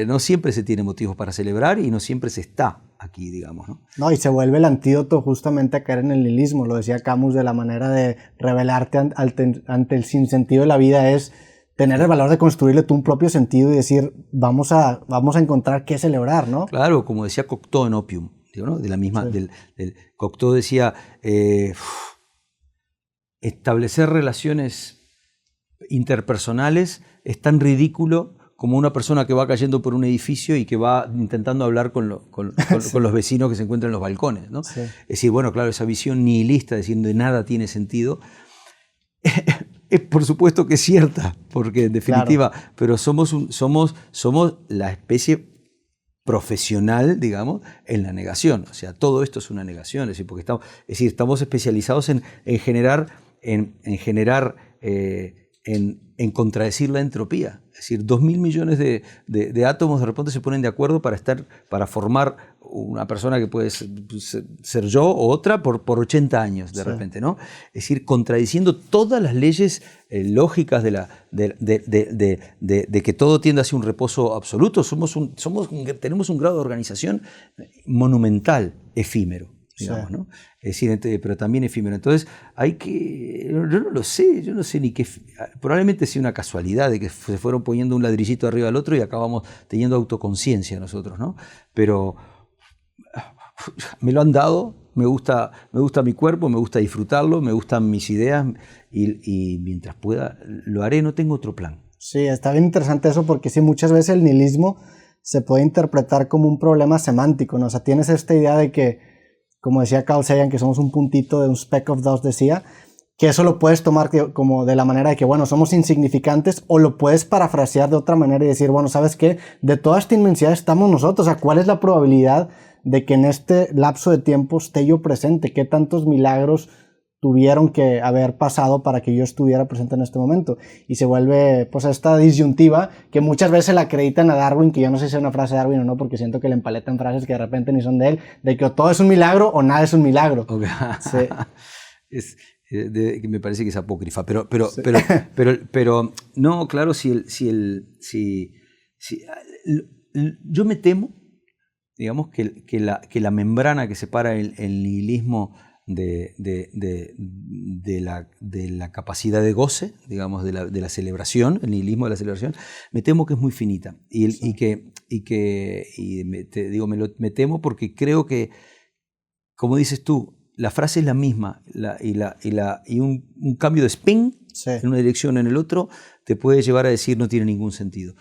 no siempre se tiene motivos para celebrar y no siempre se está aquí, digamos, ¿no? No, y se vuelve el antídoto justamente a caer en el nihilismo. Lo decía Camus, de la manera de rebelarte ante el sinsentido de la vida es tener el valor de construirle tú un propio sentido y decir, vamos a encontrar qué celebrar, ¿no? Claro, como decía Cocteau en Opium, digo, ¿no? De la misma, sí. Cocteau decía, establecer relaciones interpersonales es tan ridículo como una persona que va cayendo por un edificio y que va intentando hablar con los vecinos que se encuentran en los balcones, ¿no? Sí. Es decir, bueno, claro, esa visión nihilista, diciendo de nada tiene sentido, es por supuesto que es cierta, porque en definitiva, claro. Pero somos la especie profesional, digamos, en la negación. O sea, todo esto es una negación, es decir, porque estamos especializados en contradecir la entropía. Es decir, 2.000 millones de átomos de repente se ponen de acuerdo para formar una persona que puede ser yo o otra por 80 años de repente, ¿no? Es decir, contradiciendo todas las leyes lógicas de que todo tiende hacia un reposo absoluto. Tenemos un grado de organización monumental, efímero, digamos, ¿no? Es decir, pero también efímero. Entonces, yo no sé ni qué, probablemente sea una casualidad de que se fueron poniendo un ladrillito arriba del otro y acabamos teniendo autoconciencia nosotros, ¿no? Pero me lo han dado, me gusta mi cuerpo, me gusta disfrutarlo, me gustan mis ideas y mientras pueda lo haré, no tengo otro plan. Sí, está bien interesante eso porque sí, muchas veces el nihilismo se puede interpretar como un problema semántico, ¿no? O sea, tienes esta idea de que, como decía Carl Sagan, que somos un puntito de un speck of dust, decía, que eso lo puedes tomar como de la manera de que, bueno, somos insignificantes, o lo puedes parafrasear de otra manera y decir, bueno, ¿sabes qué? De toda esta inmensidad estamos nosotros, o sea, ¿cuál es la probabilidad de que en este lapso de tiempo esté yo presente? ¿Qué tantos milagros tuvieron que haber pasado para que yo estuviera presente en este momento? Y se vuelve, pues, esta disyuntiva que muchas veces la acreditan a Darwin, que yo no sé si es una frase de Darwin o no, porque siento que le empaletan frases que de repente ni son de él, de que o todo es un milagro o nada es un milagro. Okay. Sí. Me parece que es apócrifa, pero no, claro, yo me temo, digamos, que la membrana que separa el nihilismo de la capacidad de goce, digamos, de la celebración, el nihilismo de la celebración, me temo que es muy finita. Me temo porque creo que, como dices tú, la frase es la misma y un cambio de spin en una dirección o en el otro te puede llevar a decir no tiene ningún sentido.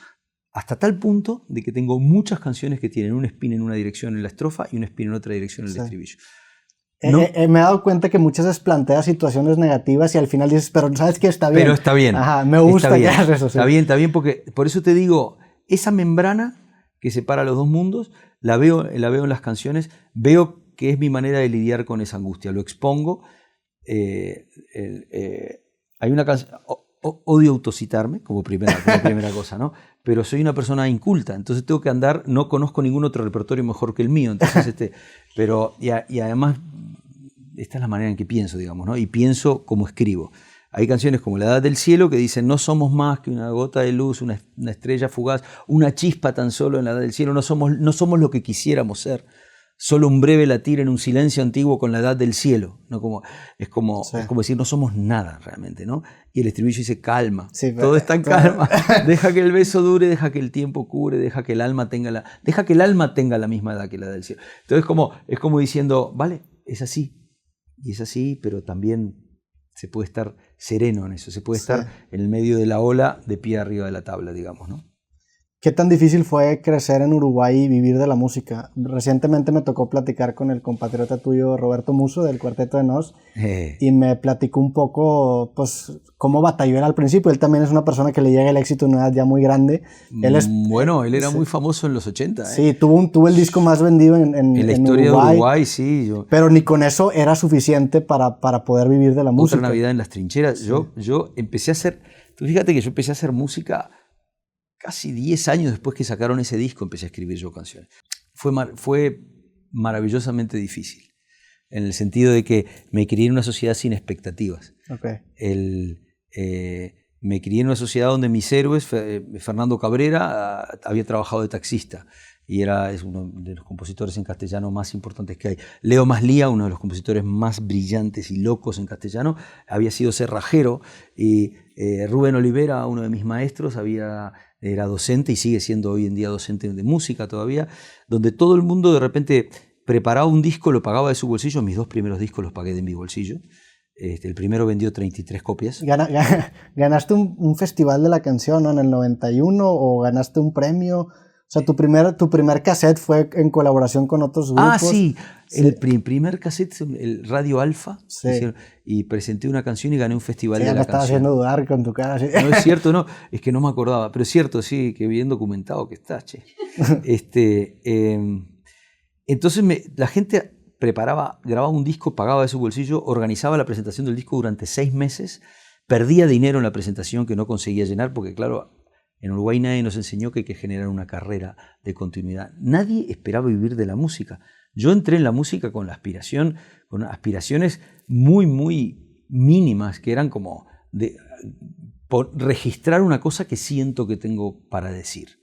Hasta tal punto de que tengo muchas canciones que tienen un spin en una dirección en la estrofa y un spin en otra dirección en el estribillo. ¿No? Me he dado cuenta que muchas veces planteas situaciones negativas y al final dices, pero ¿sabes qué? Está bien. Pero está bien. Ajá, me gusta que hagas eso. Sí. Está bien, porque por eso te digo, esa membrana que separa los dos mundos, la veo en las canciones, veo que es mi manera de lidiar con esa angustia. Lo expongo. Hay una canción, odio autocitarme como primera cosa, ¿no? Pero soy una persona inculta, entonces tengo que andar, no conozco ningún otro repertorio mejor que el mío, entonces y además esta es la manera en que pienso, digamos, ¿no? Y pienso como escribo. Hay canciones como La Edad del Cielo que dicen no somos más que una gota de luz, una estrella fugaz, una chispa tan solo en la Edad del Cielo, no somos lo que quisiéramos ser. Solo un breve latir en un silencio antiguo con la edad del cielo, ¿no? Es como decir, no somos nada realmente, ¿no? Y el estribillo dice, calma, todo está en calma, deja que el beso dure, deja que el tiempo cure, deja que el alma tenga la misma edad que la del cielo. Entonces es como diciendo, vale, es así, pero también se puede estar sereno en eso, se puede estar en el medio de la ola de pie arriba de la tabla, digamos, ¿no? ¿Qué tan difícil fue crecer en Uruguay y vivir de la música? Recientemente me tocó platicar con el compatriota tuyo Roberto Musso del Cuarteto de Nos y me platicó un poco pues cómo batalló él al principio. Él también es una persona que le llega el éxito en una edad ya muy grande. Bueno, él era muy famoso en los 80. Sí, tuvo el disco más vendido en la historia Uruguay, de Uruguay, sí. Pero ni con eso era suficiente para poder vivir de la música. Otra Navidad en las trincheras. Sí. Yo empecé a hacer... Tú fíjate que yo empecé a hacer música... Casi 10 años después que sacaron ese disco empecé a escribir yo canciones. Fue maravillosamente difícil, en el sentido de que me crié en una sociedad sin expectativas. Okay. Me crié en una sociedad donde mis héroes, Fernando Cabrera, había trabajado de taxista y es uno de los compositores en castellano más importantes que hay. Leo Maslía, uno de los compositores más brillantes y locos en castellano, había sido cerrajero, y Rubén Olivera, uno de mis maestros, era docente y sigue siendo hoy en día docente de música todavía, donde todo el mundo de repente preparaba un disco, lo pagaba de su bolsillo. Mis 2 primeros discos los pagué de mi bolsillo. El primero vendió 33 copias. ¿Ganaste un festival de la canción, ¿no? En el 91, o ganaste un premio? O sea, tu primer cassette fue en colaboración con otros grupos. Ah, sí. El primer cassette, el Radio Alfa, sí. Y presenté una canción y gané un festival de la canción. Ya me estaba haciendo dudar con tu cara. ¿Sí? No, es cierto, no. Es que no me acordaba. Pero es cierto, sí, que bien documentado que está, che. Entonces la gente grababa un disco, pagaba de su bolsillo, organizaba la presentación del disco durante 6 meses, perdía dinero en la presentación que no conseguía llenar, porque claro, en Uruguay nadie nos enseñó que hay que generar una carrera de continuidad. Nadie esperaba vivir de la música. Yo entré en la música con aspiraciones muy, muy mínimas, que eran como registrar una cosa que siento que tengo para decir.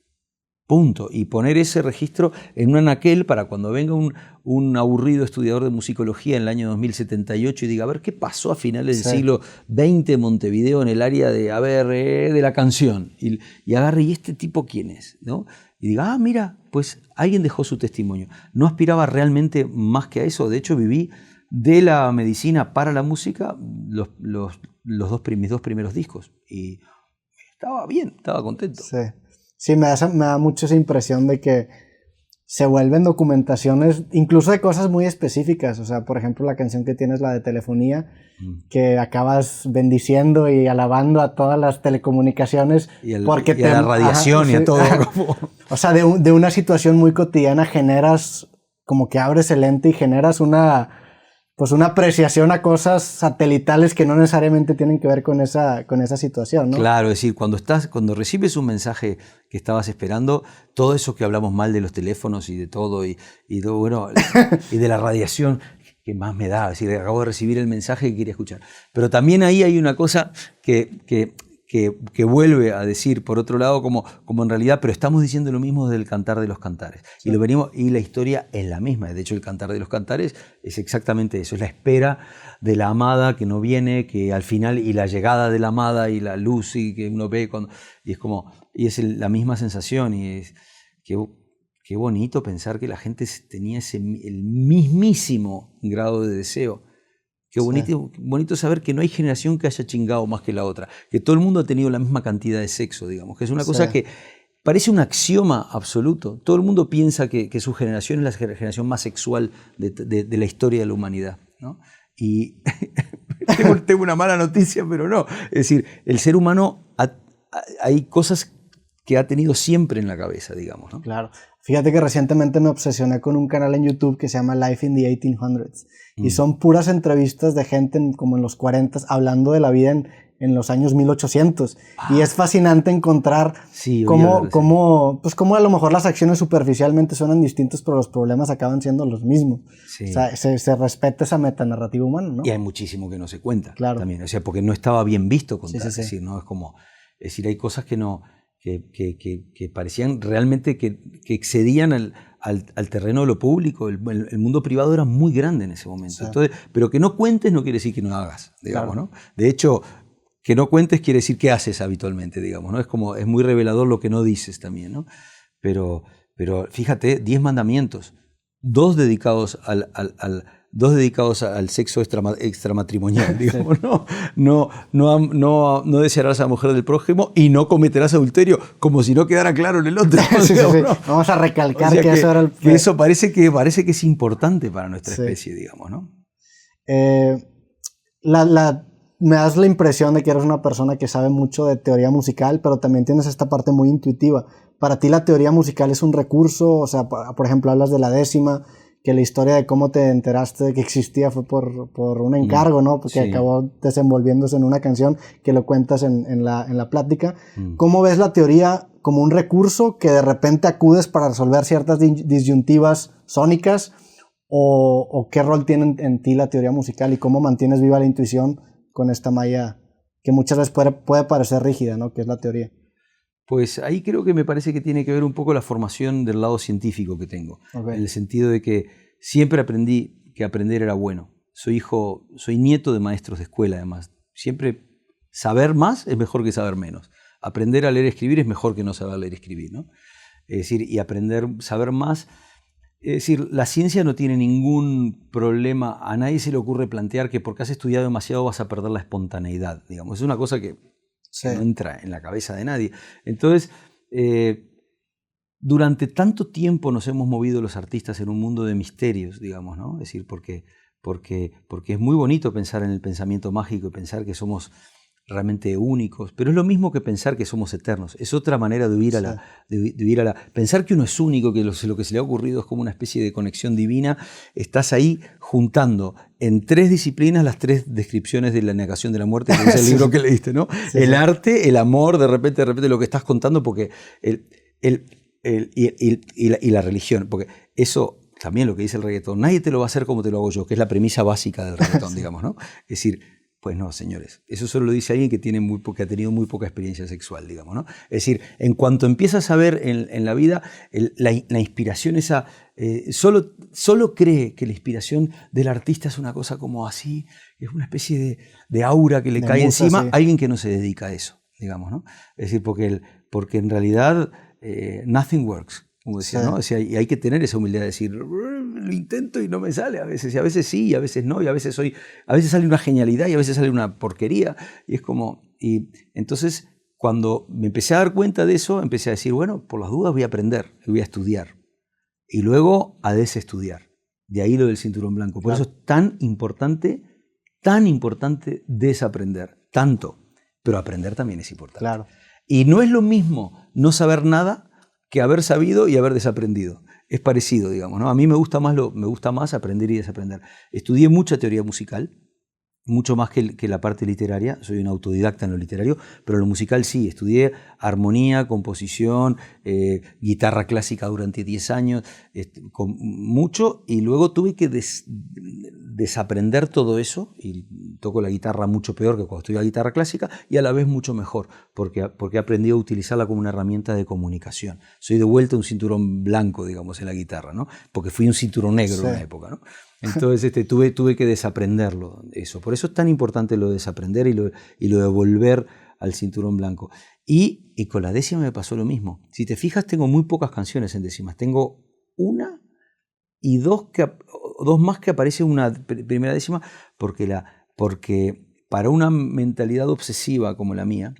Punto. Y poner ese registro en un anaquel para cuando venga un aburrido estudiador de musicología en el año 2078 y diga, a ver, ¿qué pasó a finales del siglo XX en Montevideo en el área de la canción? Y agarre, ¿y este tipo quién es? ¿No? Y diga, mira, pues alguien dejó su testimonio. No aspiraba realmente más que a eso. De hecho, viví de la medicina para la música mis 2 primeros discos. Y estaba bien, estaba contento. Sí. Sí, me da mucho esa impresión de que se vuelven documentaciones, incluso de cosas muy específicas. O sea, por ejemplo, la canción que tienes, la de telefonía, que acabas bendiciendo y alabando a todas las telecomunicaciones. Y a la radiación y a todo. O sea, de una situación muy cotidiana generas, como que abres el lente y generas una apreciación a cosas satelitales que no necesariamente tienen que ver con esa situación, ¿no? Claro, es decir, cuando recibes un mensaje que estabas esperando, todo eso que hablamos mal de los teléfonos y de todo, y de la radiación, que más me da, es decir, acabo de recibir el mensaje que quería escuchar. Pero también ahí hay una cosa que vuelve a decir, por otro lado, como en realidad, pero estamos diciendo lo mismo desde el Cantar de los Cantares. Sí. Y la historia es la misma. De hecho, el Cantar de los Cantares es exactamente eso. Es la espera de la amada que no viene, que al final, y la llegada de la amada y la luz y que uno ve. Y es la misma sensación. Y es qué bonito pensar que la gente tenía el mismísimo grado de deseo. Qué bonito saber que no hay generación que haya chingado más que la otra, que todo el mundo ha tenido la misma cantidad de sexo, digamos, que es una cosa que parece un axioma absoluto. Todo el mundo piensa que su generación es la generación más sexual de la historia de la humanidad, ¿no? Y tengo una mala noticia, pero no. Es decir, el ser humano hay cosas que ha tenido siempre en la cabeza, digamos, ¿no? Claro. Fíjate que recientemente me obsesioné con un canal en YouTube que se llama Life in the 1800s. Y son puras entrevistas de gente como en los 40s hablando de la vida en los años 1800. Y es fascinante encontrar cómo a lo mejor las acciones superficialmente suenan distintas, pero los problemas acaban siendo los mismos. Sí. O sea, se respeta esa metanarrativa humana, ¿no? Y hay muchísimo que no se cuenta. Claro. También. O sea, porque no estaba bien visto contar. Sí. Es decir, ¿no? Es decir, hay cosas que no... Que parecían realmente que excedían al terreno de lo público. El mundo privado era muy grande en ese momento. Sí. Entonces, pero que no cuentes no quiere decir que no hagas, digamos, claro. ¿no? De hecho, que no cuentes quiere decir que haces habitualmente, digamos, ¿no? Es muy revelador lo que no dices también, ¿no? Pero fíjate, 10 mandamientos, 2 dedicados dos dedicados al sexo extramatrimonial, digamos, no desearás a la mujer del prójimo y no cometerás adulterio, como si no quedara claro en el otro. Sí, digamos, sí. Vamos a recalcar, o sea, que eso era que eso parece que es importante para nuestra especie, digamos, ¿no? Me das la impresión de que eres una persona que sabe mucho de teoría musical, pero también tienes esta parte muy intuitiva. Para ti la teoría musical es un recurso, o sea, por ejemplo, hablas de la décima, que la historia de cómo te enteraste de que existía fue por un encargo, ¿no? Porque acabó desenvolviéndose en una canción que lo cuentas en la plática. ¿Cómo ves la teoría como un recurso que de repente acudes para resolver ciertas disyuntivas sónicas? ¿O qué rol tiene en ti la teoría musical y cómo mantienes viva la intuición con esta malla que muchas veces puede parecer rígida, ¿no? Que es la teoría. Pues ahí creo que me parece que tiene que ver un poco la formación del lado científico que tengo. En el sentido de que siempre aprendí que aprender era bueno. Soy nieto de maestros de escuela, además. Siempre saber más es mejor que saber menos. Aprender a leer y escribir es mejor que no saber leer y escribir, ¿no? Es decir, y saber más. Es decir, la ciencia no tiene ningún problema. A nadie se le ocurre plantear que porque has estudiado demasiado vas a perder la espontaneidad, digamos. Es una cosa que no entra en la cabeza de nadie. Entonces, durante tanto tiempo nos hemos movido los artistas en un mundo de misterios, digamos, ¿no? Es decir, porque es muy bonito pensar en el pensamiento mágico y pensar que somos realmente únicos, pero es lo mismo que pensar que somos eternos. Es otra manera de huir a la... Pensar que uno es único, que lo que se le ha ocurrido es como una especie de conexión divina. Estás ahí juntando en 3 disciplinas las 3 descripciones de la negación de la muerte, que es el libro que leíste, ¿no? El arte, el amor, de repente lo que estás contando, porque y la religión, porque eso... También lo que dice el reggaetón, nadie te lo va a hacer como te lo hago yo, que es la premisa básica del reggaetón, digamos, ¿no? Es decir, pues no, señores, eso solo lo dice alguien que ha tenido muy poca experiencia sexual, digamos, ¿no? Es decir, en cuanto empiezas a ver en la vida, la inspiración esa, solo cree que la inspiración del artista es una cosa como así, es una especie de aura que le cae musa, encima a alguien que no se dedica a eso, digamos, ¿no? Es decir, porque en realidad nothing works. Como decía, ¿no? O sea, y hay que tener esa humildad de decir, lo intento y no me sale a veces, y a veces sí, y a veces no, y a veces sale una genialidad y a veces sale una porquería, y es como, y entonces cuando me empecé a dar cuenta de eso, empecé a decir, bueno, por las dudas voy a aprender, voy a estudiar, y luego a desestudiar, de ahí lo del cinturón blanco, por eso es tan importante desaprender, tanto, pero aprender también es importante. Claro. Y no es lo mismo no saber nada que haber sabido y haber desaprendido. Es parecido, digamos, ¿no? A mí me gusta más aprender y desaprender. Estudié mucha teoría musical, mucho más que la parte literaria. Soy un autodidacta en lo literario, pero en lo musical sí. Estudié armonía, composición, guitarra clásica durante 10 años, con mucho, y luego tuve que desaprender todo eso, y toco la guitarra mucho peor que cuando estudié guitarra clásica, y a la vez mucho mejor, porque he aprendido a utilizarla como una herramienta de comunicación. Soy de vuelta un cinturón blanco, digamos, en la guitarra, ¿no? Porque fui un cinturón negro en una época, ¿no? Entonces tuve que desaprenderlo, eso. Por eso es tan importante lo de desaprender y lo de volver al cinturón blanco. Y con la décima me pasó lo mismo. Si te fijas, tengo muy pocas canciones en décimas. Tengo una y dos más que aparecen en una primera décima, porque para una mentalidad obsesiva como la mía,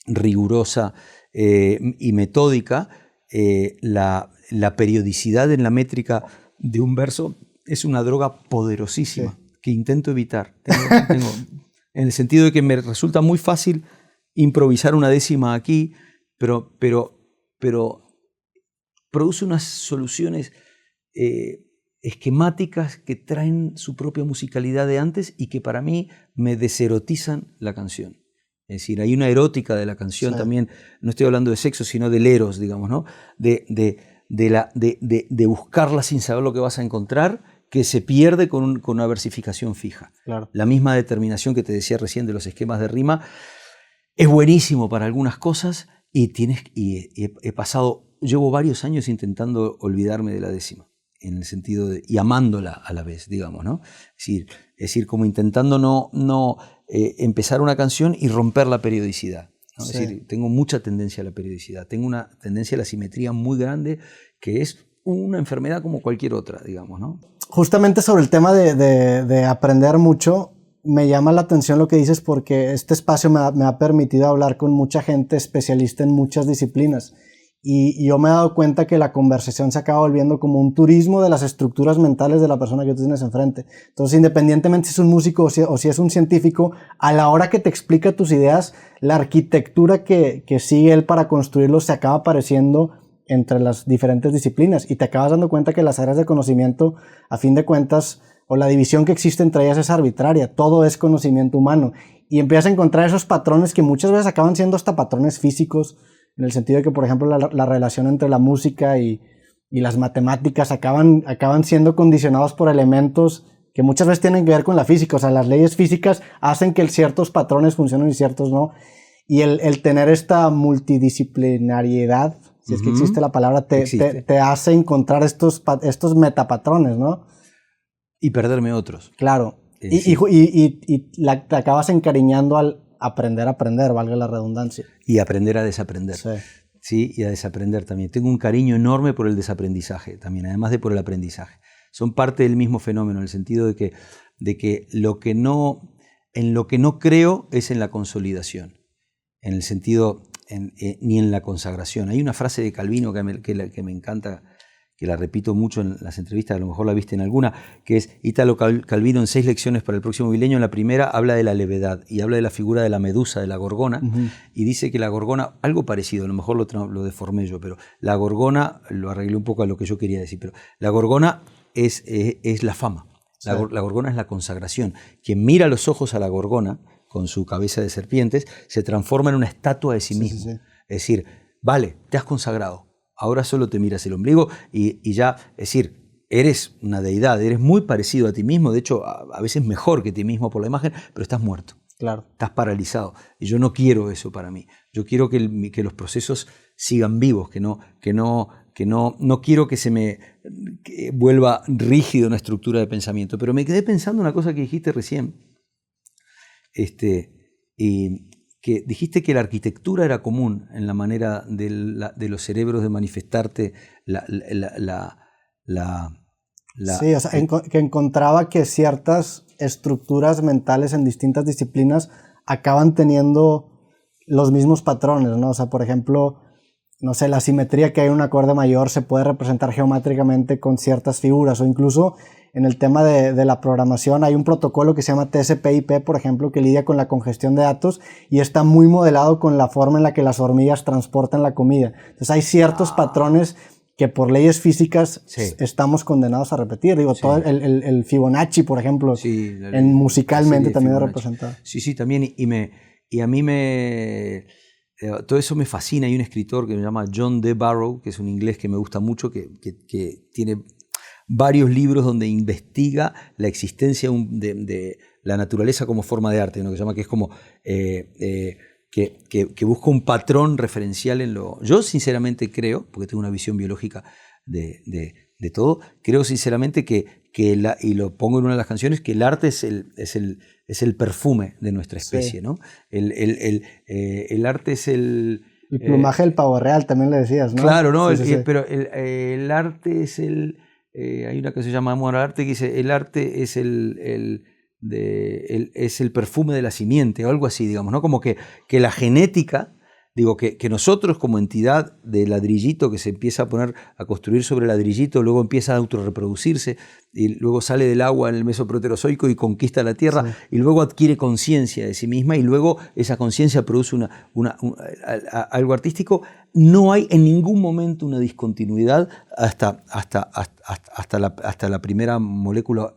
rigurosa y metódica, la periodicidad en la métrica de un verso es una droga poderosísima que intento evitar. Tengo, en el sentido de que me resulta muy fácil improvisar una décima aquí, pero produce unas soluciones esquemáticas que traen su propia musicalidad de antes y que para mí me deserotizan la canción. Es decir, hay una erótica de la canción también, no estoy hablando de sexo, sino del eros, digamos, ¿no? De buscarla sin saber lo que vas a encontrar, que se pierde con una versificación fija. Claro. La misma determinación que te decía recién de los esquemas de rima es buenísimo para algunas cosas llevo varios años intentando olvidarme de la décima, en el sentido y amándola a la vez, digamos, ¿no? Es decir, como intentando no empezar una canción y romper la periodicidad, ¿no? Es decir, tengo mucha tendencia a la periodicidad, tengo una tendencia a la simetría muy grande, que es una enfermedad como cualquier otra, digamos, ¿no? justamente sobre el tema de aprender mucho, me llama la atención lo que dices porque este espacio me ha permitido hablar con mucha gente especialista en muchas disciplinas. Y yo me he dado cuenta que la conversación se acaba volviendo como un turismo de las estructuras mentales de la persona que tú tienes enfrente. Entonces, independientemente si es un músico o si es un científico, a la hora que te explica tus ideas, la arquitectura que sigue él para construirlos se acaba apareciendo entre las diferentes disciplinas y te acabas dando cuenta que las áreas de conocimiento, a fin de cuentas, o la división que existe entre ellas es arbitraria, todo es conocimiento humano y empiezas a encontrar esos patrones que muchas veces acaban siendo hasta patrones físicos, en el sentido de que, por ejemplo, la relación entre la música y las matemáticas acaban siendo condicionados por elementos que muchas veces tienen que ver con la física, o sea, las leyes físicas hacen que ciertos patrones funcionen y ciertos no, y el tener esta multidisciplinariedad, si es que existe la palabra, te hace encontrar estos metapatrones, ¿no? Y perderme otros. Claro. Sí. Te acabas encariñando al aprender a aprender, valga la redundancia. Y aprender a desaprender. Sí. Sí, y a desaprender también. Tengo un cariño enorme por el desaprendizaje también, además de por el aprendizaje. Son parte del mismo fenómeno, en el sentido de que en lo que no creo es en la consolidación, en el sentido, ni en la consagración. Hay una frase de Calvino que me encanta, que la repito mucho en las entrevistas, a lo mejor la viste en alguna, que es Italo Calvino en 6 lecciones para el próximo milenio. En la primera habla de la levedad y habla de la figura de la medusa, de la gorgona, y dice que la gorgona, algo parecido, a lo mejor lo deformé yo, pero la gorgona, lo arreglé un poco a lo que yo quería decir, pero la gorgona es la fama, la gorgona es la consagración. Quien mira a los ojos a la gorgona, con su cabeza de serpientes, se transforma en una estatua de sí mismo. Es decir, vale, te has consagrado. Ahora solo te miras el ombligo y ya, es decir, eres una deidad, eres muy parecido a ti mismo, de hecho, a veces mejor que ti mismo por la imagen, pero estás muerto. Claro. Estás paralizado. Y yo no quiero eso para mí. Yo quiero que los procesos sigan vivos, que no quiero que se me vuelva rígido una estructura de pensamiento. Pero me quedé pensando una cosa que dijiste recién. Que dijiste que la arquitectura era común en la manera de los cerebros de manifestarte sí, o sea, que encontraba que ciertas estructuras mentales en distintas disciplinas acaban teniendo los mismos patrones, ¿no? O sea, por ejemplo, no sé, la simetría que hay en un acorde mayor se puede representar geométricamente con ciertas figuras, o incluso en el tema de la programación hay un protocolo que se llama TCP/IP, por ejemplo, que lidia con la congestión de datos y está muy modelado con la forma en la que las hormigas transportan la comida. Entonces hay ciertos patrones que por leyes físicas estamos condenados a repetir. Digo, todo el Fibonacci, por ejemplo, musicalmente también es representado. Sí, también. Y a mí todo eso me fascina. Hay un escritor que se llama John D. Barrow, que es un inglés que me gusta mucho, que tiene varios libros donde investiga la existencia de la naturaleza como forma de arte, ¿no? Que es como que busca un patrón referencial en lo... Yo sinceramente creo, porque tengo una visión biológica de todo, creo sinceramente y lo pongo en una de las canciones, que el arte es el perfume de nuestra especie, ¿no? El arte es el... El plumaje del pavo real, también le decías, ¿no? Claro, ¿no? Pero el arte es el... hay una que se llama Amor al Arte que dice, el arte es es el perfume de la simiente, o algo así, digamos, ¿no? Como que la genética, digo, que nosotros como entidad de ladrillito que se empieza a construir sobre ladrillito, luego empieza a autorreproducirse, y luego sale del agua en el mesoproterozoico y conquista la Tierra, y luego adquiere conciencia de sí misma, y luego esa conciencia produce algo artístico. No hay en ningún momento una discontinuidad hasta la primera molécula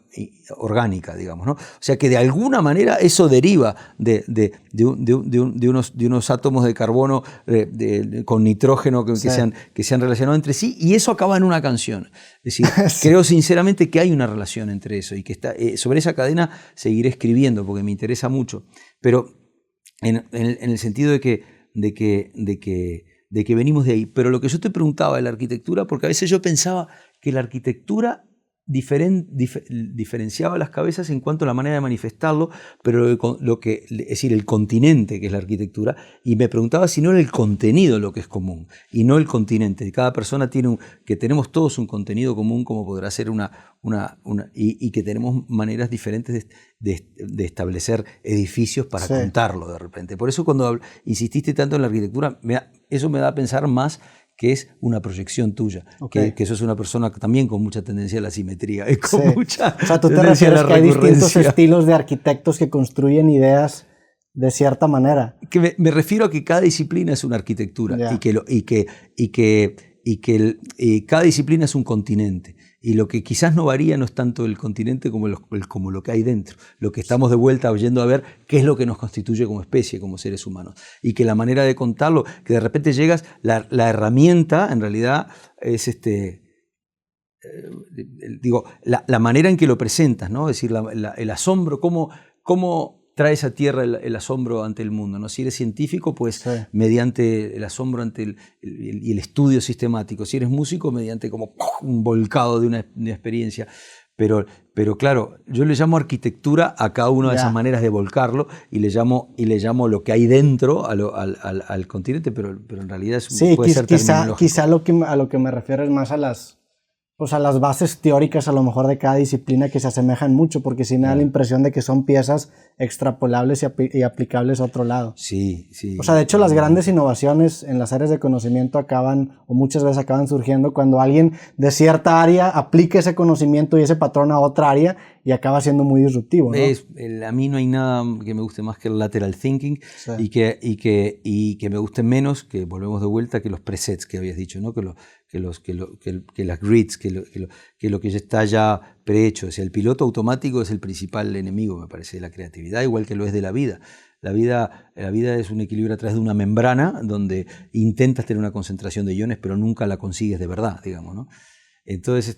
orgánica, digamos, ¿no? O sea que de alguna manera eso deriva de unos átomos de carbono con nitrógeno que se han relacionado entre sí, y eso acaba en una canción. Es decir, creo sinceramente que hay una relación entre eso, y que sobre esa cadena seguiré escribiendo porque me interesa mucho, pero en el sentido de que venimos de ahí. Pero lo que yo te preguntaba de la arquitectura, porque a veces yo pensaba que la arquitectura diferenciaba las cabezas en cuanto a la manera de manifestarlo, pero es decir, el continente que es la arquitectura, y me preguntaba si no era el contenido lo que es común, y no el continente. Cada persona que tenemos todos un contenido común, como podrá ser y que tenemos maneras diferentes de establecer edificios para contarlo de repente. Por eso cuando insististe tanto en la arquitectura, eso me da a pensar más que es una proyección tuya, que sos una persona también con mucha tendencia a la simetría, mucha o sea, tú te refieres que hay distintos estilos de arquitectos que construyen ideas de cierta manera. Que me refiero a que cada disciplina es una arquitectura y que cada disciplina es un continente. Y lo que quizás no varía no es tanto el continente como lo que hay dentro. Lo que estamos de vuelta oyendo a ver qué es lo que nos constituye como especie, como seres humanos. Y que la manera de contarlo, que de repente llegas, la herramienta en realidad es la manera en que lo presentas, ¿no? Es decir, el asombro, cómo traes a tierra el asombro ante el mundo, ¿no? Si eres científico, pues mediante el asombro ante el estudio sistemático. Si eres músico, mediante como un volcado de una experiencia. Pero claro, yo le llamo arquitectura a cada una de esas maneras de volcarlo y le llamo lo que hay dentro al continente, pero en realidad puede ser terminológico. Quizá a lo que me refiero es más a las bases teóricas a lo mejor de cada disciplina que se asemejan mucho, porque sí me da la impresión de que son piezas extrapolables y aplicables a otro lado. Sí. O sea, de hecho, las grandes innovaciones en las áreas de conocimiento muchas veces acaban surgiendo cuando alguien de cierta área aplica ese conocimiento y ese patrón a otra área y acaba siendo muy disruptivo, ¿no? A mí no hay nada que me guste más que el lateral thinking y que me guste menos, que volvemos de vuelta, que los presets que habías dicho, ¿no? Que las grids, que lo que ya está ya prehecho. O sea, el piloto automático es el principal enemigo, me parece, de la creatividad, igual que lo es de la vida. La vida es un equilibrio a través de una membrana donde intentas tener una concentración de iones, pero nunca la consigues de verdad, digamos, ¿no? Entonces,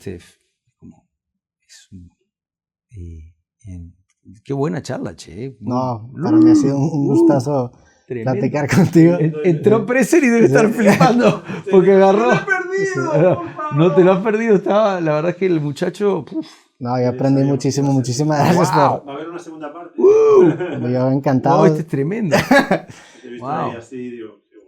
qué buena charla, che. No, para mí ha sido un gustazo platicar contigo. Entró Preser y debe estar flipando porque agarró. No te lo has perdido, la verdad es que el muchacho. No, yo aprendí muchísimo, muchísimas gracias. Va a haber una segunda parte. Yo encantado. Este es tremendo.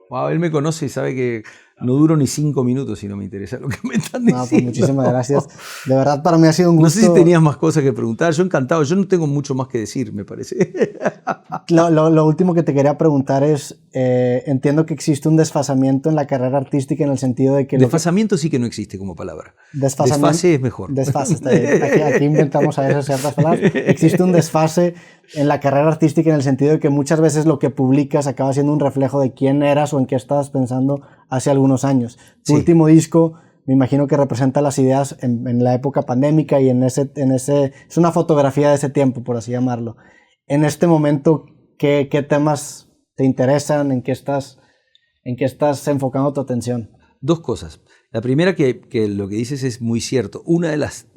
Wow, él me conoce y sabe que no duro ni 5 minutos si no me interesa lo que me están diciendo. No, pues muchísimas gracias. De verdad, para mí ha sido un gusto. No sé si tenías más cosas que preguntar. Yo encantado. Yo no tengo mucho más que decir, me parece. Lo último que te quería preguntar es, entiendo que existe un desfasamiento en la carrera artística en el sentido de que... Desfasamiento sí que no existe como palabra. Desfase es mejor. Desfase. Aquí inventamos a veces ciertas palabras. Existe un desfase en la carrera artística en el sentido de que muchas veces lo que publicas acaba siendo un reflejo de quién eras o en qué estabas pensando hace algunos años. Tu último disco, me imagino que representa las ideas en la época pandémica y es una fotografía de ese tiempo, por así llamarlo. En este momento, ¿qué temas te interesan? ¿En qué estás enfocando tu atención? Dos cosas. La primera, que lo que dices es muy cierto. Una de las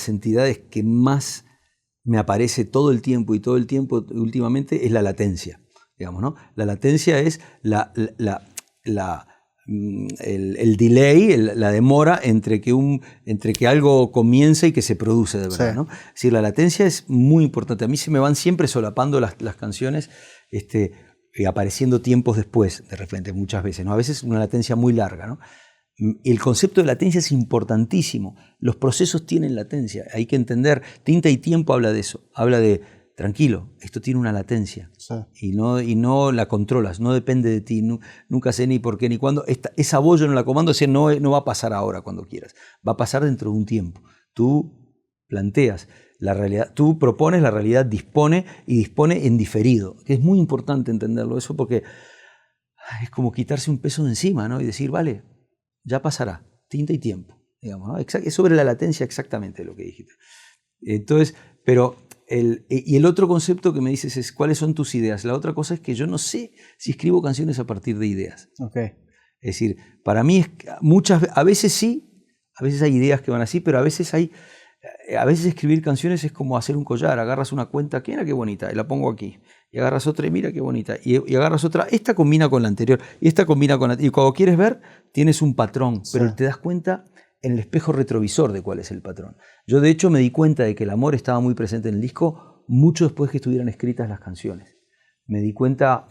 entidades que más me aparece todo el tiempo últimamente es la latencia, digamos, ¿no? La latencia es el delay, la demora entre que algo comienza y que se produce de verdad, ¿no? Es decir, la latencia es muy importante. A mí se me van siempre solapando las canciones, apareciendo tiempos después, de repente, muchas veces, ¿no? A veces una latencia muy larga, ¿no? El concepto de latencia es importantísimo. Los procesos tienen latencia. Hay que entender. Tinta y Tiempo habla de eso. Habla de, tranquilo, esto tiene una latencia. Y no la controlas. No depende de ti. Nunca sé ni por qué ni cuándo. Esa voz yo no la comando. O sea, no va a pasar ahora cuando quieras. Va a pasar dentro de un tiempo. Tú planteas la realidad. Tú propones, la realidad dispone y dispone en diferido. Que es muy importante entenderlo eso porque es como quitarse un peso de encima, ¿no? Y decir, vale, ya pasará, tinta y tiempo, digamos, ¿no? Es sobre la latencia exactamente lo que dijiste. Entonces, pero el otro concepto que me dices es cuáles son tus ideas. La otra cosa es que yo no sé si escribo canciones a partir de ideas. Es decir, para mí a veces sí, a veces hay ideas que van así, pero a veces escribir canciones es como hacer un collar. Agarras una cuenta, mira qué bonita, y la pongo aquí. Y agarras otra y mira qué bonita. Y agarras otra, esta combina con la anterior. Y esta combina con la... Y cuando quieres ver, tienes un patrón. Pero te das cuenta en el espejo retrovisor de cuál es el patrón. Yo de hecho me di cuenta de que el amor estaba muy presente en el disco mucho después que estuvieran escritas las canciones. Me di cuenta,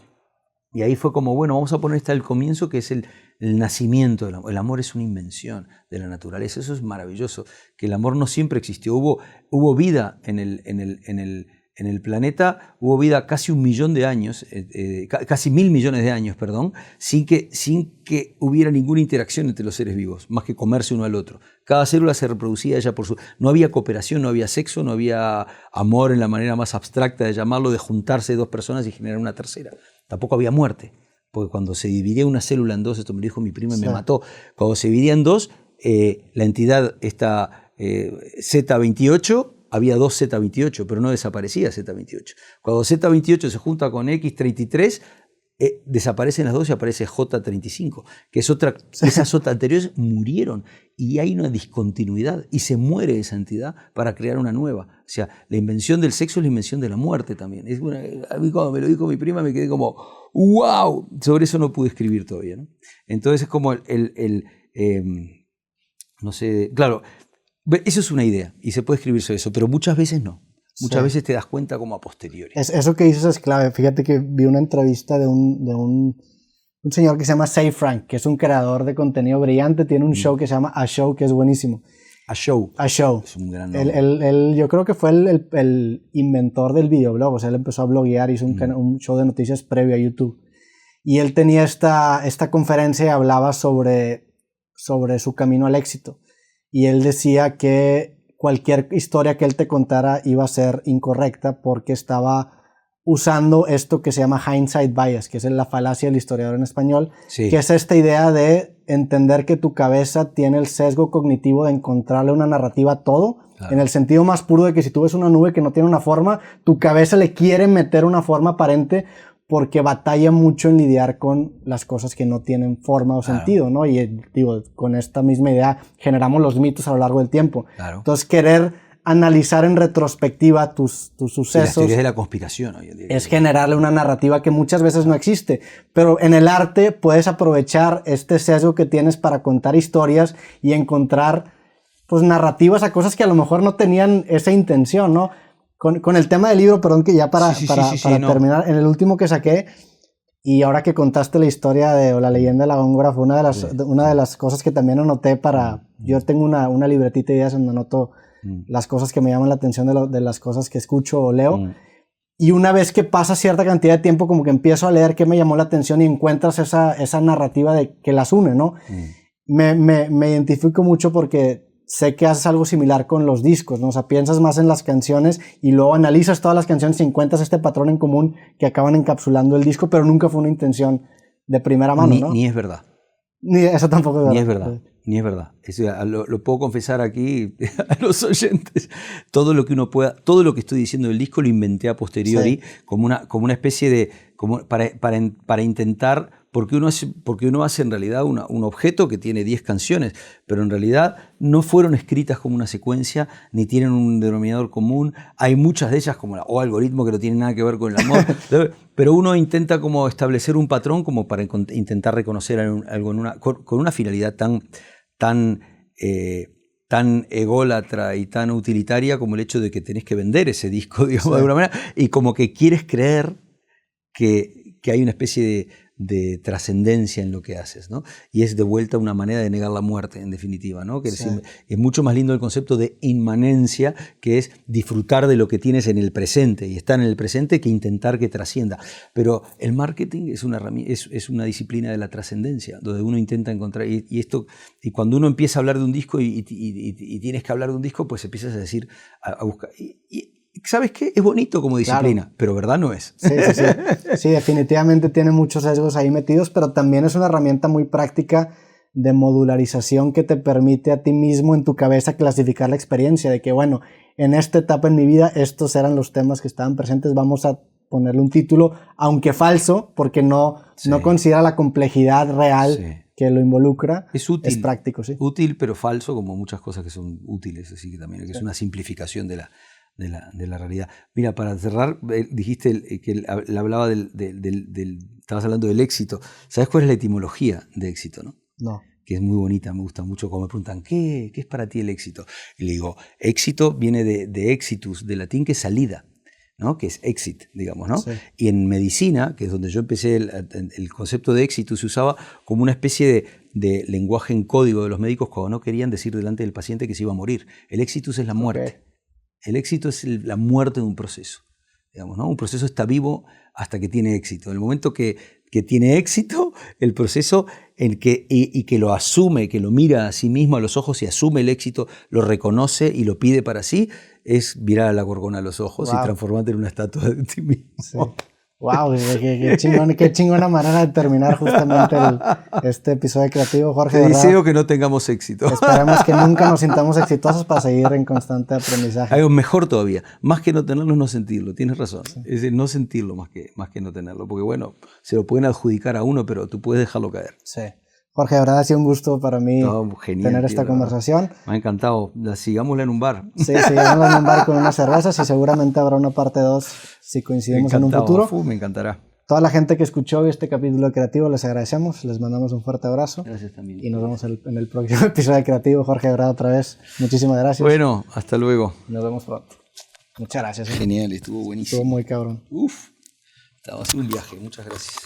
y ahí fue como, bueno, vamos a poner esta al comienzo, que es el nacimiento del amor. El amor es una invención de la naturaleza, eso es maravilloso, que el amor no siempre existió. Hubo vida en el planeta, hubo vida casi 1 millón de años, casi 1.000 millones de años, perdón, sin que hubiera ninguna interacción entre los seres vivos, más que comerse uno al otro. Cada célula se reproducía ella por su... No había cooperación, no había sexo, no había amor en la manera más abstracta de llamarlo, de juntarse 2 personas y generar una tercera. Tampoco había muerte, porque cuando se dividía una célula en 2, esto me lo dijo mi prima y me mató, cuando se dividía en 2, la entidad esta Z28, había 2 Z28, pero no desaparecía Z28. Cuando Z28 se junta con X33, desaparecen las 2 y aparece J35, que es otra. Esas J anteriores murieron y hay una discontinuidad y se muere esa entidad para crear una nueva. O sea, la invención del sexo es la invención de la muerte también. A mí cuando me lo dijo mi prima me quedé como, ¡wow! Sobre eso no pude escribir todavía, ¿no? Entonces es como no sé, claro, eso es una idea y se puede escribir sobre eso, pero muchas veces no. Muchas veces te das cuenta como a posteriori. Eso que dices es clave. Fíjate que vi una entrevista de un señor que se llama Say Frank, que es un creador de contenido brillante. Tiene un show que se llama A Show, que es buenísimo. A Show. Es un gran nombre. Yo creo que fue el inventor del videoblog. O sea, él empezó a bloguear, hizo un show de noticias previo a YouTube. Y él tenía esta conferencia y hablaba sobre su camino al éxito. Y él decía que cualquier historia que él te contara iba a ser incorrecta porque estaba usando esto que se llama hindsight bias, que es la falacia del historiador en español, que es esta idea de entender que tu cabeza tiene el sesgo cognitivo de encontrarle una narrativa a todo, en el sentido más puro de que si tú ves una nube que no tiene una forma, tu cabeza le quiere meter una forma aparente porque batalla mucho en lidiar con las cosas que no tienen forma o sentido, ¿no? Y digo, con esta misma idea generamos los mitos a lo largo del tiempo. Entonces, querer analizar en retrospectiva tus sucesos... Y las teorías de la conspiración hoy en día. Es generarle una narrativa que muchas veces no existe. Pero en el arte puedes aprovechar este sesgo que tienes para contar historias y encontrar pues narrativas a cosas que a lo mejor no tenían esa intención, ¿no? Con el tema del libro, perdón, que ya para terminar, en el último que saqué, y ahora que contaste la historia o la leyenda de la góngora, fue una de las cosas que también anoté para... Yo tengo una libretita de ideas donde anoto las cosas que me llaman la atención de las cosas que escucho o leo. Y una vez que pasa cierta cantidad de tiempo, como que empiezo a leer qué me llamó la atención y encuentras esa narrativa que las une, ¿no? Me identifico mucho porque sé que haces algo similar con los discos, ¿no? O sea, piensas más en las canciones y luego analizas todas las canciones y encuentras este patrón en común que acaban encapsulando el disco, pero nunca fue una intención de primera mano, ¿no? Ni es verdad. Eso tampoco es verdad. Ni es verdad. Eso lo puedo confesar aquí a los oyentes. Todo lo que estoy diciendo del disco lo inventé a posteriori como una especie de... para intentar... Porque uno hace en realidad un objeto que tiene 10 canciones, pero en realidad no fueron escritas como una secuencia, ni tienen un denominador común. Hay muchas de ellas como algoritmo que no tienen nada que ver con el amor, pero uno intenta como establecer un patrón como para intentar reconocer algo con una finalidad tan ególatra y tan utilitaria como el hecho de que tenés que vender ese disco, digamos, de alguna manera, y como que quieres creer que hay una especie de trascendencia en lo que haces, ¿no? Y es de vuelta una manera de negar la muerte, en definitiva, ¿no? Que es mucho más lindo el concepto de inmanencia, que es disfrutar de lo que tienes en el presente y estar en el presente, que intentar que trascienda. Pero el marketing es una disciplina de la trascendencia, donde uno intenta encontrar, y cuando uno empieza a hablar de un disco y tienes que hablar de un disco, pues empiezas a decir, a buscar... ¿Sabes qué? Es bonito como disciplina, pero verdad no es. Sí, definitivamente tiene muchos sesgos ahí metidos, pero también es una herramienta muy práctica de modularización que te permite a ti mismo en tu cabeza clasificar la experiencia, de que bueno, en esta etapa en mi vida estos eran los temas que estaban presentes, vamos a ponerle un título, aunque falso, porque no considera la complejidad real que lo involucra. Es útil. Es práctico, sí. Útil, pero falso, como muchas cosas que son útiles, así que también es una simplificación de la realidad. Mira, para cerrar, dijiste que él hablaba estabas hablando del éxito. ¿Sabes cuál es la etimología de éxito, no? No. que es muy bonita, me gusta mucho cuando me preguntan, ¿qué es para ti el éxito? Y le digo, éxito viene de exitus, de latín, que es salida, ¿no? Que es exit, digamos, ¿no? Sí. Y en medicina, que es donde yo empecé, el concepto de éxito se usaba como una especie de lenguaje en código de los médicos cuando no querían decir delante del paciente que se iba a morir. El éxitus es la muerte. Okay. El éxito es la muerte de un proceso, digamos, ¿no? Un proceso está vivo hasta que tiene éxito. En el momento que tiene éxito, el proceso y que lo asume, que lo mira a sí mismo a los ojos y asume el éxito, lo reconoce y lo pide para sí, es mirar a la gorgona a los ojos y transformarte en una estatua de ti mismo. Sí. Wow, qué chingona manera de terminar justamente este episodio creativo, Jorge. Te deseo que no tengamos éxito. Esperemos que nunca nos sintamos exitosos para seguir en constante aprendizaje. Algo mejor todavía, más que no tenerlo, no sentirlo. Tienes razón. Sí. Es decir, no sentirlo más que no tenerlo. Porque bueno, se lo pueden adjudicar a uno, pero tú puedes dejarlo caer. Sí. Jorge, de verdad ha sido un gusto para mí genial, tener esta conversación. Me ha encantado. Sigámosla en un bar. Sí, sigámosla en un bar con unas cervezas y seguramente habrá una parte 2 si coincidimos en un futuro. Me encantará. Toda la gente que escuchó este capítulo de Creativo les agradecemos, les mandamos un fuerte abrazo. Gracias también. Y nos vemos en el próximo episodio de Creativo. Jorge, de verdad, otra vez, muchísimas gracias. Bueno, hasta luego. Nos vemos pronto. Muchas gracias. Genial, estuvo buenísimo. Estuvo muy cabrón. Estaba haciendo un viaje. Muchas gracias.